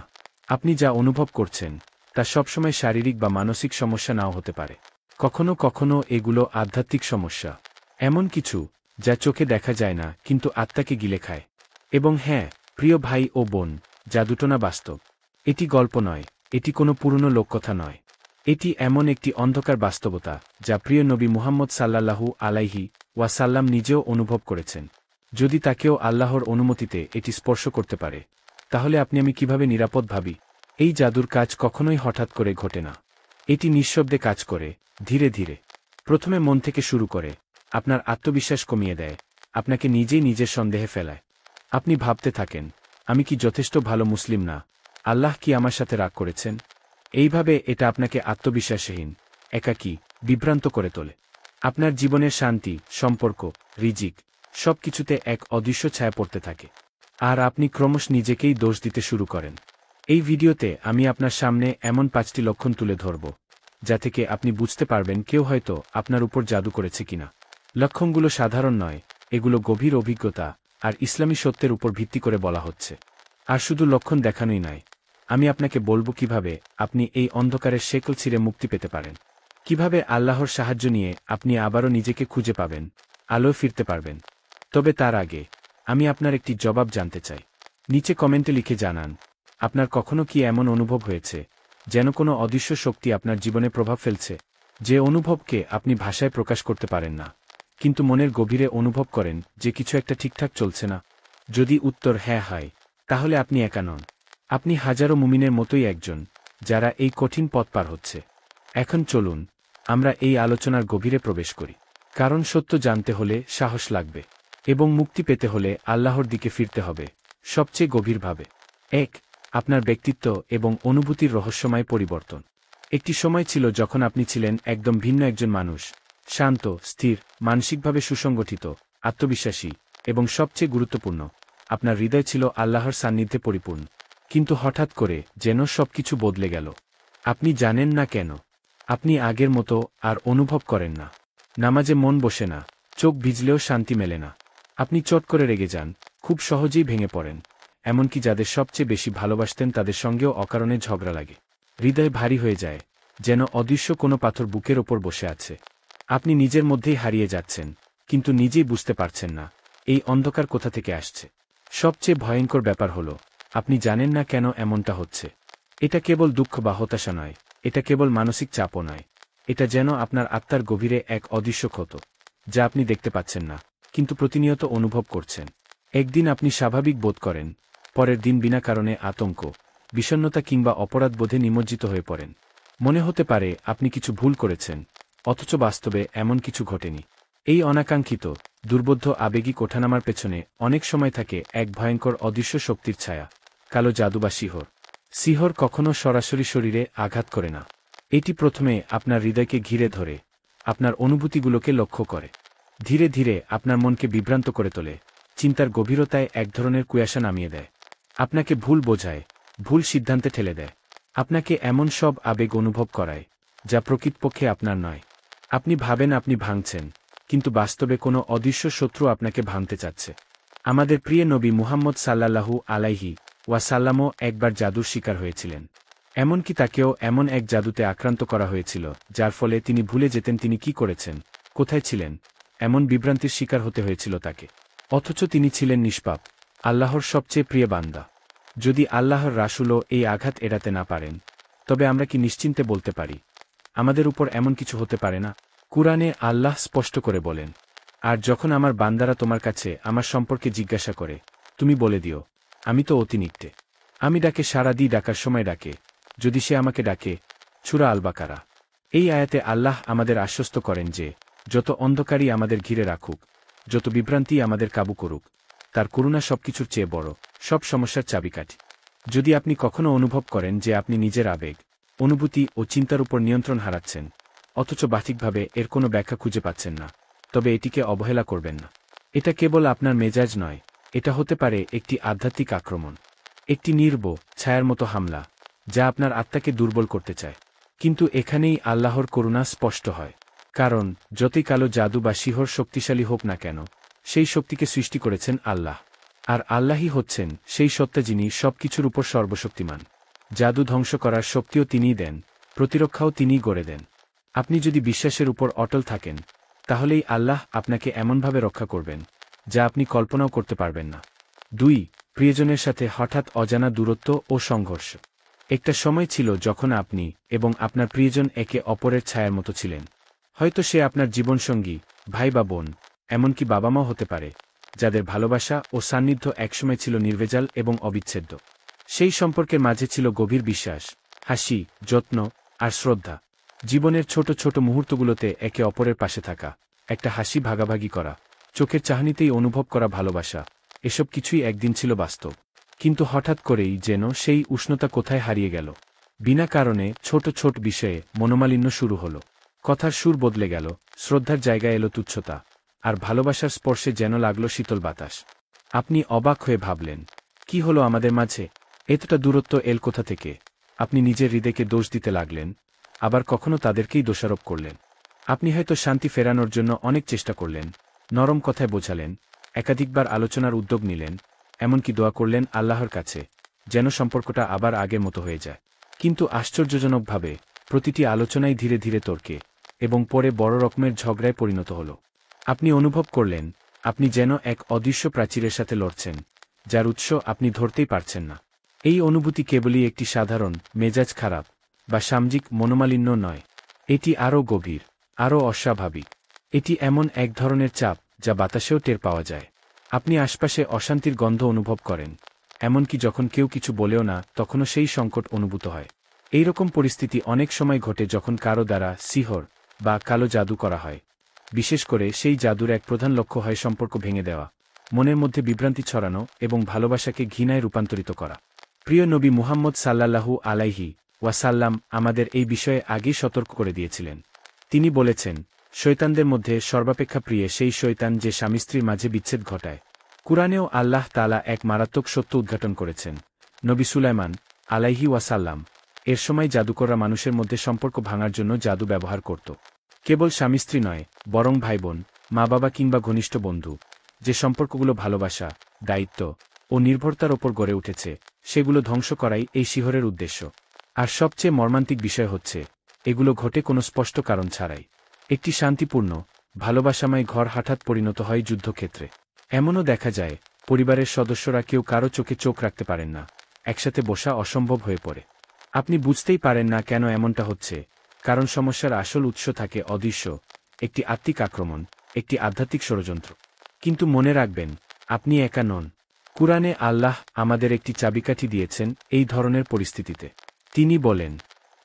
আপনি যা অনুভব করছেন তা সবসময় শারীরিক বা মানসিক সমস্যা নাও হতে পারে। কখনো কখনো এগুলো আধ্যাত্মিক সমস্যা, এমন কিছু যা চোখে দেখা যায় না কিন্তু আত্মাকে গিলে খায়। এবং হ্যাঁ, প্রিয় ভাই ও বোন, জাদুটো না বাস্তব। এটি গল্প নয়, এটি কোনো পুরনো লোককথা নয়। এটি এমন একটি অন্ধকার বাস্তবতা যা প্রিয় নবী মুহাম্মদ সাল্লাল্লাহু আলাইহি ওয়াসাল্লাম নিজেও অনুভব করেছেন। যদি তাকেও আল্লাহর অনুমতিতে এটি স্পর্শ করতে পারে, তাহলে আমি কিভাবে নিরাপদ ভাবি? এই জাদুর কাজ কখনোই হঠাৎ করে ঘটে না। এটি নিঃশব্দে কাজ করে, ধীরে ধীরে। প্রথমে মন থেকে শুরু করে, আপনার আত্মবিশ্বাস কমিয়ে দেয়, আপনাকে নিজেই নিজের সন্দেহে ফেলায়। আপনি ভাবতে থাকেন, আমি কি যথেষ্ট ভালো মুসলিম না? আল্লাহ কি আমার সাথে রাগ করেছেন? এইভাবে এটা আপনাকে আত্মবিশ্বাসহীন, একাকী, বিভ্রান্ত করে তোলে। আপনার জীবনের শান্তি, সম্পর্ক, রিজিক, সবকিছুতে এক অদৃশ্য ছায়া পড়তে থাকে। আর আপনি ক্রমশ নিজেকেই দোষ দিতে শুরু করেন। এই ভিডিওতে আমি আপনার সামনে এমন 5টি লক্ষণ তুলে ধরব, যা থেকে আপনি বুঝতে পারবেন কেউ হয়তো আপনার উপর জাদু করেছে কিনা। লক্ষণগুলো সাধারণ নয়, এগুলো গভীর অভিজ্ঞতা আর ইসলামী সত্যের উপর ভিত্তি করে বলা হচ্ছে। আর শুধু লক্ষণ দেখানোই নয়, আমি আপনাকে বলবো কিভাবে আপনি এই অন্ধকারের শেকল ছিঁড়ে মুক্তি পেতে পারেন, কিভাবে আল্লাহর সাহায্য নিয়ে আপনি আবারও নিজেকে খুঁজে পাবেন, আলোয় ফিরতে পারবেন। তবে তার আগে আমি আপনার একটি জবাব জানতে চাই। নিচে কমেন্টে লিখে জানান, আপনার কখনো কি এমন অনুভব হয়েছে যেন কোনো অদৃশ্য শক্তি আপনার জীবনে প্রভাব ফেলছে? যে অনুভবকে আপনি ভাষায় প্রকাশ করতে পারেন না, কিন্তু মনের গভীরে অনুভব করেন যে কিছু একটা ঠিকঠাক চলছে না। যদি উত্তর হ্যাঁ হয়, তাহলে আপনি একা নন। আপনি হাজারো মুমিনের মতোই একজন, যারা এই কঠিন পথ পার হচ্ছে। এখন চলুন আমরা এই আলোচনার গভীরে প্রবেশ করি। কারণ সত্য জানতে হলে সাহস লাগবে, এবং মুক্তি পেতে হলে আল্লাহর দিকে ফিরতে হবে সবচেয়ে গভীরভাবে। ১. আপনার ব্যক্তিত্ব এবং অনুভূতির রহস্যময় পরিবর্তন। একটি সময় ছিল যখন আপনি ছিলেন একদম ভিন্ন একজন মানুষ, শান্ত, স্থির, মানসিকভাবে সুসংগঠিত, আত্মবিশ্বাসী, এবং সবচেয়ে গুরুত্বপূর্ণ, আপনার হৃদয় ছিল আল্লাহর সান্নিধ্যে পরিপূর্ণ। কিন্তু হঠাৎ করে যেন সবকিছু বদলে গেল। আপনি জানেন না কেন। আপনি আগের মতো আর অনুভব করেন না। নামাজে মন বসে না, চোখ ভিজলেও শান্তি মেলে না। আপনি চট করে রেগে যান, খুব সহজেই ভেঙে পড়েন। এমনকি যাদের সবচেয়ে বেশি ভালোবাসতেন তাদের সঙ্গেও অকারণে ঝগড়া লাগে। হৃদয় ভারী হয়ে যায়, যেন অদৃশ্য কোনো পাথর বুকের ওপর বসে আছে। আপনি নিজের মধ্যেই হারিয়ে যাচ্ছেন, কিন্তু নিজেই বুঝতে পারছেন না এই অন্ধকার কোথা থেকে আসছে। সবচেয়ে ভয়ঙ্কর ব্যাপার হলো, আপনি জানেন না কেন এমনটা হচ্ছে। এটা কেবল দুঃখ বা হতাশা নয়, এটা কেবল মানসিক চাপও নয়। এটা যেন আপনার আত্মার গভীরে এক অদৃশ্য ক্ষত, যা আপনি দেখতে পাচ্ছেন না, কিন্তু প্রতিনিয়ত অনুভব করছেন। একদিন আপনি স্বাভাবিক বোধ করেন, পরের দিন বিনা কারণে আতঙ্ক, বিষণ্ণতা কিংবা অপরাধ বোধে নিমজ্জিত হয়ে পড়েন। মনে হতে পারে আপনি কিছু ভুল করেছেন, অথচ বাস্তবে এমন কিছু ঘটেনি। এই অনাকাঙ্ক্ষিত, দুর্বোধ্য আবেগিক ওঠানামার পেছনে অনেক সময় থাকে এক ভয়ঙ্কর অদৃশ্য শক্তির ছায়া, কালো জাদু বা শিহর। শিহর কখনো সরাসরি শরীরে আঘাত করে না। এটি প্রথমে আপনার হৃদয়কে ঘিরে ধরে, আপনার অনুভূতিগুলোকে লক্ষ্য করে। ধীরে ধীরে আপনার মনকে বিভ্রান্ত করে তোলে, চিন্তার গভীরতায় এক ধরনের কুয়াশা নামিয়ে দেয়। আপনাকে ভুল বোঝায়, ভুল সিদ্ধান্তে ঠেলে দেয়। আপনাকে এমন সব আবেগ অনুভব করায়, যা প্রকৃতপক্ষে আপনার নয়। আপনি ভাবেন আপনি ভাঙছেন, কিন্তু বাস্তবে কোনো অদৃশ্য শত্রু আপনাকে ভাঙতে চাচ্ছে। আমাদের প্রিয় নবী মুহাম্মদ সাল্লাল্লাহু আলাইহি ওয়াসাল্লামও একবার জাদুর শিকার হয়েছিলেন। এমনকি তাকেও এমন এক জাদুতে আক্রান্ত করা হয়েছিল, যার ফলে তিনি ভুলে যেতেন তিনি কি করেছেন, কোথায় ছিলেন। এমন বিভ্রান্তির শিকার হতে হয়েছিল তাকে। অথচ তিনি ছিলেন নিষ্পাপ, আল্লাহর সবচেয়ে প্রিয় বান্দা। যদি আল্লাহর রাসূলও এই আঘাত এড়াতে না পারেন, তবে আমরা কি নিশ্চিন্তে বলতে পারি, আমাদের উপর এমন কিছু হতে পারে না? কুরআনে আল্লাহ স্পষ্ট করে বলেন, আর যখন আমার বান্দারা তোমার কাছে আমার সম্পর্কে জিজ্ঞাসা করে, তুমি বলে দিও, আমি তো অতি নিকটে। আমি ডাকে সাড়া দিই, ডাকার সময় ডাকে, যদি সে আমাকে ডাকে। সূরা আল বাকারা। এই আয়াতে আল্লাহ আমাদের আশ্বস্ত করেন যে, যত অন্ধকারই আমাদের ঘিরে রাখুক, যত বিভ্রান্তি আমাদের কাবু করুক, তার করুণা সবকিছুর চেয়ে বড়, সব সমস্যার চাবিকাঠি। যদি আপনি কখনো অনুভব করেন যে আপনি নিজের আবেগ, অনুভূতি ও চিন্তার উপর নিয়ন্ত্রণ হারাচ্ছেন, অথচ বাহ্যিকভাবে এর কোনো ব্যাখ্যা খুঁজে পাচ্ছেন না, তবে এটিকে অবহেলা করবেন না। এটা কেবল আপনার মেজাজ নয়, এটা হতে পারে একটি আধ্যাত্মিক আক্রমণ, একটি নির্বোধ ছায়ার মতো হামলা, যা আপনার আত্মাকে দুর্বল করতে চায়। কিন্তু এখানেই আল্লাহর করুণা স্পষ্ট হয়। কারণ যতই কালো জাদু বা শিহর শক্তিশালী হোক না কেন, সেই শক্তিকে সৃষ্টি করেছেন আল্লাহ। আর আল্লাহই হচ্ছেন সেই সত্তা যিনি সবকিছুর উপর সর্বশক্তিমান। জাদু ধ্বংস করার শক্তিও তিনিই দেন, প্রতিরক্ষাও তিনিই গড়ে দেন। আপনি যদি বিশ্বাসের উপর অটল থাকেন, তাহলেই আল্লাহ আপনাকে এমনভাবে রক্ষা করবেন, যা আপনি কল্পনাও করতে পারবেন না। ২. প্রিয়জনের সাথে হঠাৎ অজানা দূরত্ব ও সংঘর্ষ। একটা সময় ছিল যখন আপনি এবং আপনার প্রিয়জন একে অপরের ছায়ার মতো ছিলেন। হয়তো সে আপনার জীবনসঙ্গী, ভাই বা বোন, এমনকি বাবা মাও হতে পারে, যাদের ভালোবাসা ও সান্নিধ্য একসময় ছিল নির্ভেজাল এবং অবিচ্ছেদ্য। সেই সম্পর্কের মাঝে ছিল গভীর বিশ্বাস, হাসি, যত্ন আর শ্রদ্ধা। জীবনের ছোট ছোট মুহূর্তগুলোতে একে অপরের পাশে থাকা, একটা হাসি ভাগাভাগি করা, চোখের চাহনিতেই অনুভব করা ভালোবাসা, এসব কিছুই একদিন ছিল বাস্তব। কিন্তু হঠাৎ করেই যেন সেই উষ্ণতা কোথায় হারিয়ে গেল। বিনা কারণে ছোট ছোট বিষয়ে মনোমালিন্য শুরু হলো। কথার সুর বদলে গেল, শ্রদ্ধার জায়গায় এলো তুচ্ছতা, আর ভালোবাসার স্পর্শে যেন লাগলো শীতল বাতাস। আপনি অবাক হয়ে ভাবলেন, কি হলো আমাদের মাঝে? এতটা দূরত্ব এল কোথা থেকে? আপনি নিজের হৃদয়কে দোষ দিতে লাগলেন, আবার কখনো তাদেরকেই দোষারোপ করলেন। আপনি হয়তো শান্তি ফেরানোর জন্য অনেক চেষ্টা করলেন, নরম কথায় বোঝালেন, একাধিকবার আলোচনার উদ্যোগ নিলেন, এমনকি দোয়া করলেন আল্লাহর কাছে, যেন সম্পর্কটা আবার আগের মতো হয়ে যায়। কিন্তু আশ্চর্যজনকভাবে প্রতিটি আলোচনাই ধীরে ধীরে তর্কে এবং পরে বড় রকমের ঝগড়ায় পরিণত হল। আপনি অনুভব করলেন, আপনি যেন এক অদৃশ্য প্রাচীরের সাথে লড়ছেন, যার উৎস আপনি ধরতেই পারছেন না। এই অনুভূতি কেবলই একটি সাধারণ মেজাজ খারাপ বা সামাজিক মনোমালিন্য নয়, এটি আরও গভীর, আরও অস্বাভাবিক। এটি এমন এক ধরনের চাপ যা বাতাসেও টের পাওয়া যায়। আপনি আশপাশে অশান্তির গন্ধ অনুভব করেন, এমনকি যখন কেউ কিছু বলেও না তখনও সেই সংকট অনুভূত হয়। এইরকম পরিস্থিতি অনেক সময় ঘটে যখন কারো দ্বারা সিহর বা কালো জাদু করা হয়। বিশেষ করে সেই জাদুর এক প্রধান লক্ষ্য হয় সম্পর্ক ভেঙে দেওয়া, মনের মধ্যে বিভ্রান্তি ছড়ানো এবং ভালোবাসাকে ঘৃণায় রূপান্তরিত করা। প্রিয় নবী মুহাম্মদ সাল্লাল্লাহু আলাইহি ওয়াসাল্লাম আমাদের এই বিষয়ে আগেই সতর্ক করে দিয়েছিলেন। তিনি বলেছেন, শয়তানদের মধ্যে সর্বাপেক্ষা প্রিয় সেই শয়তান যে স্বামী স্ত্রীর মাঝে বিচ্ছেদ ঘটায়। কুরআনেও আল্লাহ তাআলা এক মারাত্মক সত্য উদ্ঘাটন করেছেন। নবী সুলাইমান আলাইহি ওয়াসাল্লাম এর সময় জাদুকররা মানুষের মধ্যে সম্পর্ক ভাঙার জন্য জাদু ব্যবহার করত। কেবল স্বামী স্ত্রী নয়, বরং ভাই বোন, মা বাবা কিংবা ঘনিষ্ঠ বন্ধু। যে সম্পর্কগুলো ভালোবাসা, দায়িত্ব ও নির্ভরতার ওপর গড়ে উঠেছে, সেগুলো ধ্বংস করাই এই শিহরের উদ্দেশ্য। আর সবচেয়ে মর্মান্তিক বিষয় হচ্ছে, এগুলো ঘটে কোনো স্পষ্ট কারণ ছাড়াই। একটি শান্তিপূর্ণ, ভালোবাসাময় ঘর হঠাৎ পরিণত হয় যুদ্ধক্ষেত্রে। এমনও দেখা যায়, পরিবারের সদস্যরা কেউ কারো চোখে চোখ রাখতে পারেন না, একসাথে বসা অসম্ভব হয়ে পড়ে। আপনি বুঝতেই পারেন না কেন এমনটা হচ্ছে, কারণ সমস্যার আসল উৎস থাকে অদৃশ্য, একটি আত্মিক আক্রমণ, একটি আধ্যাত্মিক ষড়যন্ত্র। কিন্তু মনে রাখবেন, আপনি একা নন। কুরআনে আল্লাহ আমাদের একটি চাবিকাঠি দিয়েছেন এই ধরনের পরিস্থিতিতে। তিনি বলেন,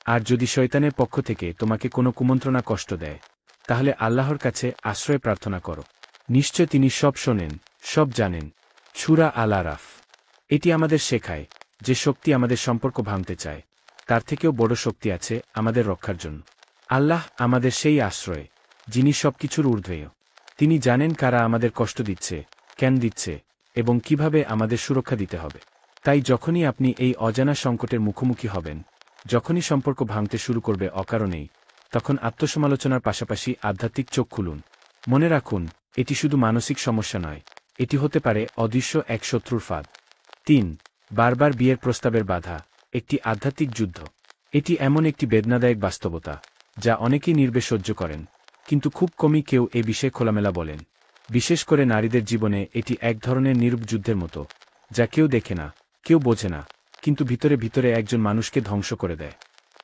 আর যদি শয়তানের পক্ষ থেকে তোমাকে কোনো কুমন্ত্রণা কষ্ট দেয়, তাহলে আল্লাহর কাছে আশ্রয় প্রার্থনা করো। নিশ্চয় তিনি সব শোনেন, সব জানেন। সূরা আল-আরাফ। এটি আমাদের শেখায় যে শক্তি আমাদের সম্পর্ক ভাঙতে চায়, তার থেকেও বড় শক্তি আছে আমাদের রক্ষার জন্য। আল্লাহ আমাদের সেই আশ্রয়, যিনি সবকিছুর ঊর্ধ্বেয়। তিনি জানেন কারা আমাদের কষ্ট দিচ্ছে, কেন দিচ্ছে, এবং কিভাবে আমাদের সুরক্ষা দিতে হবে। তাই যখনই আপনি এই অজানা সংকটের মুখোমুখি হবেন, যখনই সম্পর্ক ভাঙতে শুরু করবে অকারণেই, তখন আত্মসমালোচনার পাশাপাশি আধ্যাত্মিক চোখ খুলুন। মনে রাখুন, এটি শুধু মানসিক সমস্যা নয়, এটি হতে পারে অদৃশ্য এক শত্রুর ফাঁদ। ৩. বারবার বিয়ের প্রস্তাবের বাধা, একটি আধ্যাত্মিক যুদ্ধ। এটি এমন একটি বেদনাদায়ক বাস্তবতা, যা অনেকেই নির্বে সহ্য করেন, কিন্তু খুব কমই কেউ এ বিষয়ে খোলামেলা বলেন। বিশেষ করে নারীদের জীবনে এটি এক ধরনের নীরব যুদ্ধের মতো, যা কেউ দেখে না, কেউ বোঝে না, কিন্তু ভিতরে ভিতরে একজন মানুষকে ধ্বংস করে দেয়।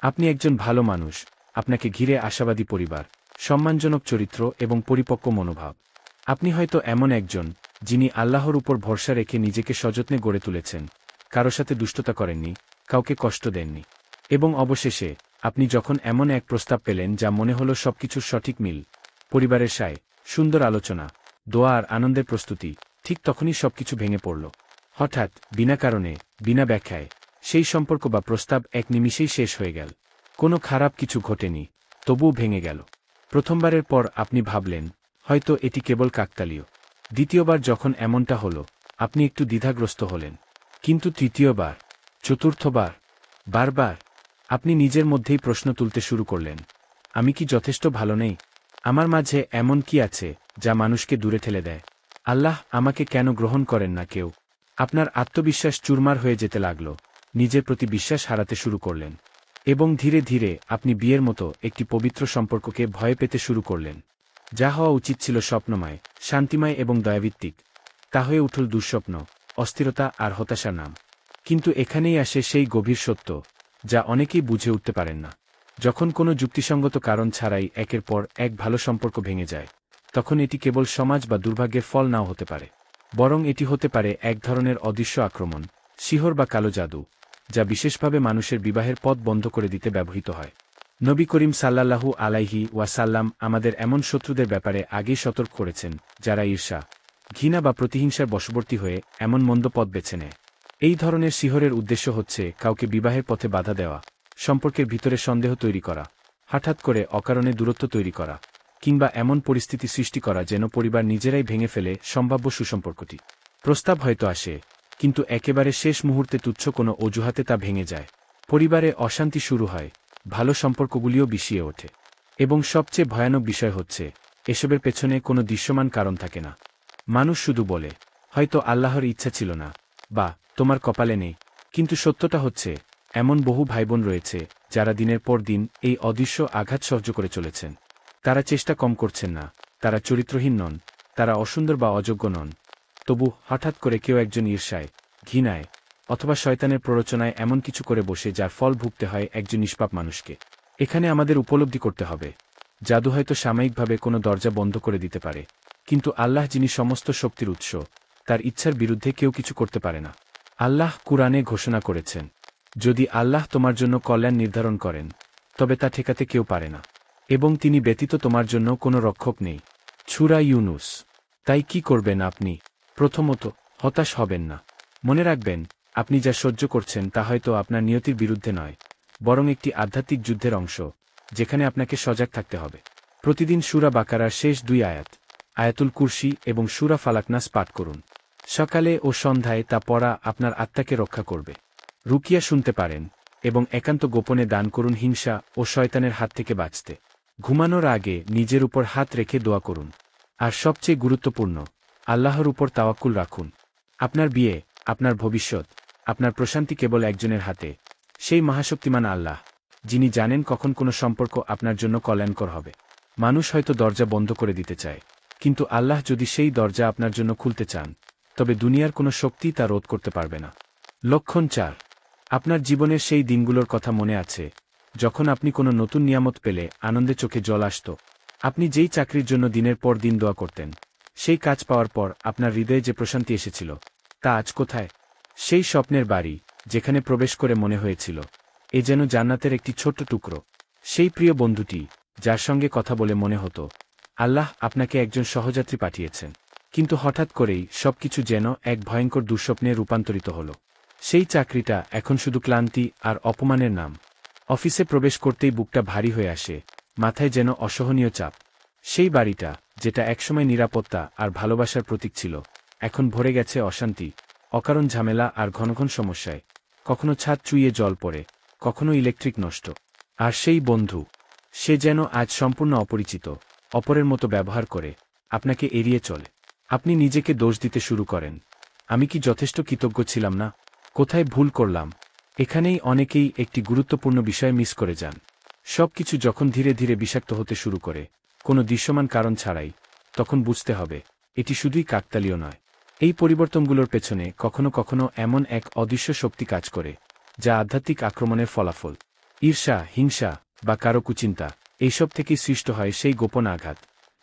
আপনি একজন ভালো মানুষ, আপনাকে ঘিরে আশাবাদী পরিবার, সম্মানজনক চরিত্র এবং পরিপক্ক মনোভাব। আপনি হয়তো এমন একজন, যিনি আল্লাহর উপর ভরসা রেখে নিজেকে সযত্নে গড়ে তুলেছেন, কারো সাথে দুষ্টতা করেননি, কাউকে কষ্ট দেননি। এবং অবশেষে, আপনি যখন এমন এক প্রস্তাব পেলেন যা মনে হলো সবকিছুর সঠিক মিল, পরিবারের সায়, সুন্দর আলোচনা, দোয়া আর আনন্দের প্রস্তুতি, ঠিক তখনই সবকিছু ভেঙে পড়ল। হঠাৎ, বিনা কারণে, বিনা ব্যাখ্যায়, সেই সম্পর্ক বা প্রস্তাব এক নিমিষেই শেষ হয়ে গেল। কোনো খারাপ কিছু ঘটেনি, তবুও ভেঙে গেল। প্রথমবারের পর আপনি ভাবলেন, হয়তো এটি কেবল কাকতালীয়। দ্বিতীয়বার যখন এমনটা হলো, আপনি একটু দ্বিধাগ্রস্ত হলেন। কিন্তু তৃতীয়বার, চতুর্থবার, বারবার, আপনি নিজের মধ্যেই প্রশ্ন তুলতে শুরু করলেন, আমি কি যথেষ্ট ভালো নেই? আমার মাঝে এমন কি আছে যা মানুষকে দূরে ঠেলে দেয়? আল্লাহ আমাকে কেন গ্রহণ করেন না কেউ? আপনার আত্মবিশ্বাস চুরমার হয়ে যেতে লাগল, নিজের প্রতি বিশ্বাস হারাতে শুরু করলেন। এবং ধীরে ধীরে আপনি বিয়ের মতো একটি পবিত্র সম্পর্ককে ভয় পেতে শুরু করলেন। যা হওয়া উচিত ছিল স্বপ্নময়, শান্তিময় এবং দয়াভিত্তিক, তা হয়ে উঠল দুঃস্বপ্ন, অস্থিরতা আর হতাশার নাম। কিন্তু এখানেই আসে সেই গভীর সত্য, যা অনেকেই বুঝে উঠতে পারেন না। যখন কোনো যুক্তিসঙ্গত কারণ ছাড়াই একের পর এক ভালো সম্পর্ক ভেঙে যায়, তখন এটি কেবল সমাজ বা দুর্ভাগ্যের ফল নাও হতে পারে, বরং এটি হতে পারে এক ধরনের অদৃশ্য আক্রমণ, শিহর বা কালো জাদু, যা বিশেষভাবে মানুষের বিবাহের পথ বন্ধ করে দিতে ব্যবহৃত হয়। নবী করিম সাল্লাল্লাহু আলাইহি ওয়াসাল্লাম আমাদের এমন শত্রুদের ব্যাপারে আগেই সতর্ক করেছেন, যারা ঈর্ষা, ঘৃণা বা প্রতিহিংসার বশবর্তী হয়ে এমন মন্দ পথ বেছে নেয়। এই ধরনের শিহরের উদ্দেশ্য হচ্ছে কাউকে বিবাহের পথে বাধা দেওয়া, সম্পর্কের ভিতরে সন্দেহ তৈরি করা, হঠাৎ করে অকারণে দূরত্ব তৈরি করা, কিংবা এমন পরিস্থিতি সৃষ্টি করা যেন পরিবার নিজেরাই ভেঙে ফেলে সম্ভাব্য সুসম্পর্কটি। প্রস্তাব হয়তো আসে, কিন্তু একেবারে শেষ মুহূর্তে তুচ্ছ কোনো অজুহাতে তা ভেঙে যায়। পরিবারে অশান্তি শুরু হয়, ভালো সম্পর্কগুলিও বিষিয়ে ওঠে। এবং সবচেয়ে ভয়ানক বিষয় হচ্ছে, এসবের পেছনে কোনো দৃশ্যমান কারণ থাকে না। মানুষ শুধু বলে, হয়তো আল্লাহর ইচ্ছা ছিল না, বা তোমার কপালে নেই। কিন্তু সত্যটা হচ্ছে, এমন বহু ভাইবোন রয়েছে যারা দিনের পর দিন এই অদৃশ্য আঘাত সহ্য করে চলেছেন। তারা চেষ্টা কম করছেন না, তারা চরিত্রহীন নন, তারা অসুন্দর বা অযোগ্য নন। তবু হঠাৎ করে কেউ একজন ঈর্ষায়, ঘৃণায় অথবা শয়তানের প্ররোচনায় এমন কিছু করে বসে যার ফল ভুগতে হয় একজন নিষ্পাপ মানুষকে। এখানে আমাদের উপলব্ধি করতে হবে, জাদু হয়তো সাময়িকভাবে কোনো দরজা বন্ধ করে দিতে পারে, কিন্তু আল্লাহ যিনি সমস্ত শক্তির উৎস, তার ইচ্ছার বিরুদ্ধে কেউ কিছু করতে পারে না। আল্লাহ কুরআনে ঘোষণা করেছেন, যদি আল্লাহ তোমার জন্য কল্যাণ নির্ধারণ করেন, তবে তা ঠেকাতে কেউ পারে না, এবং তিনি ব্যতীত তোমার জন্য কোনো রক্ষক নেই। সূরা ইউনুস। তাই কি করবেন আপনি? প্রথমত, হতাশ হবেন না। মনে রাখবেন, আপনি যা সহ্য করছেন তা হয়তো আপনার নিয়তির বিরুদ্ধে নয়, বরং একটি আধ্যাত্মিক যুদ্ধের অংশ, যেখানে আপনাকে সজাগ থাকতে হবে। প্রতিদিন সূরা বাকারার শেষ 2 আয়াত, আয়াতুল কুরসি এবং সূরা ফালাকনাস পাঠ করুন। সকালে ও সন্ধ্যায় তা পড়া আপনার আত্মাকে রক্ষা করবে। রুকিয়া শুনতে পারেন, এবং একান্ত গোপনে দান করুন হিংসা ও শয়তানের হাত থেকে বাঁচতে। ঘুমানোর আগে নিজের উপর হাত রেখে দোয়া করুন। আর সবচেয়ে গুরুত্বপূর্ণ, আল্লাহর উপর তাওয়াক্কুল রাখুন। আপনার বিয়ে, আপনার ভবিষ্যৎ, আপনার প্রশান্তি কেবল একজনের হাতে, সেই মহাশক্তিমান আল্লাহ, যিনি জানেন কখন কোনো সম্পর্ক আপনার জন্য কল্যাণকর হবে। মানুষ হয়তো দরজা বন্ধ করে দিতে চায়, কিন্তু আল্লাহ যদি সেই দরজা আপনার জন্য খুলতে চান, তবে দুনিয়ার কোনো শক্তি তা রোধ করতে পারবে না। লক্ষণ 4। আপনার জীবনের সেই দিনগুলোর কথা মনে আছে, যখন আপনি কোনো নতুন নিয়ামত পেলে আনন্দে চোখে জল আসত? আপনি যেই চাকরির জন্য দিনের পর দিন দোয়া করতেন, সেই কাজ পাওয়ার পর আপনার হৃদয়ে যে প্রশান্তি এসেছিল, তা আজ কোথায়? সেই স্বপ্নের বাড়ি, যেখানে প্রবেশ করে মনে হয়েছিল এ যেন জান্নাতের একটি ছোট্ট টুকরো। সেই প্রিয় বন্ধুটি, যার সঙ্গে কথা বলে মনে হতো আল্লাহ আপনাকে একজন সহযাত্রী পাঠিয়েছেন, কিন্তু হঠাৎ করেই সবকিছু যেন এক ভয়ঙ্কর দুঃস্বপ্নে রূপান্তরিত হল। সেই চাকরিটা এখন শুধু ক্লান্তি আর অপমানের নাম। অফিসে প্রবেশ করতেই বুকটা ভারী হয়ে আসে, মাথায় যেন অসহনীয় চাপ। সেই বাড়িটা, যেটা একসময় নিরাপত্তা আর ভালোবাসার প্রতীক ছিল, এখন ভরে গেছে অশান্তি, অকারণ ঝামেলা আর ঘন ঘন সমস্যায়। কখনো ছাদ চুইয়ে জল পড়ে, কখনো ইলেকট্রিক নষ্ট। আর সেই বন্ধু, সে যেন আজ সম্পূর্ণ অপরিচিত, অপরের মতো ব্যবহার করে, আপনাকে এড়িয়ে চলে। আপনি নিজেকে দোষ দিতে শুরু করেন, আমি কি যথেষ্ট কৃতজ্ঞ ছিলাম না? কোথায় ভুল করলাম? এখানেই অনেকেই একটি গুরুত্বপূর্ণ বিষয় মিস করে যান। সবকিছু যখন ধীরে ধীরে বিষাক্ত হতে শুরু করে, কোনো দৃশ্যমান কারণ ছাড়াই, তখন বুঝতে হবে এটি শুধুই কাকতালীয় নয়। এই পরিবর্তনগুলোর পেছনে কখনো কখনো এমন এক অদৃশ্য শক্তি কাজ করে, যা আধ্যাত্মিক আক্রমণের ফলাফল। ঈর্ষা, হিংসা বা কারো কুচিন্তা, এইসব থেকেই সৃষ্ট হয় সেই গোপন আঘাত,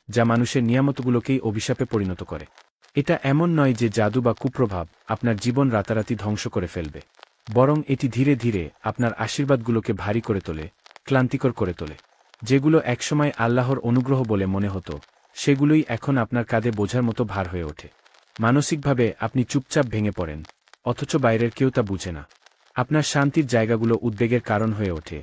যা মানুষের নিয়ামতগুলোকেই অভিশাপে পরিণত করে। এটা এমন নয় যে জাদু বা কুপ্রভাব আপনার জীবন রাতারাতি ধ্বংস করে ফেলবে, বরং এটি ধীরে ধীরে আপনার আশীর্বাদগুলোকে ভারী করে তোলে, ক্লান্তিকর করে তোলে। যেগুলো একসময় আল্লাহর অনুগ্রহ বলে মনে হতো, সেগুলোই এখন আপনার কাঁধে বোঝার মতো ভার হয়ে ওঠে। মানসিকভাবে আপনি চুপচাপ ভেঙে পড়েন, অথচ বাইরের কেউ তা বুঝে না। আপনার শান্তির জায়গাগুলো উদ্বেগের কারণ হয়ে ওঠে,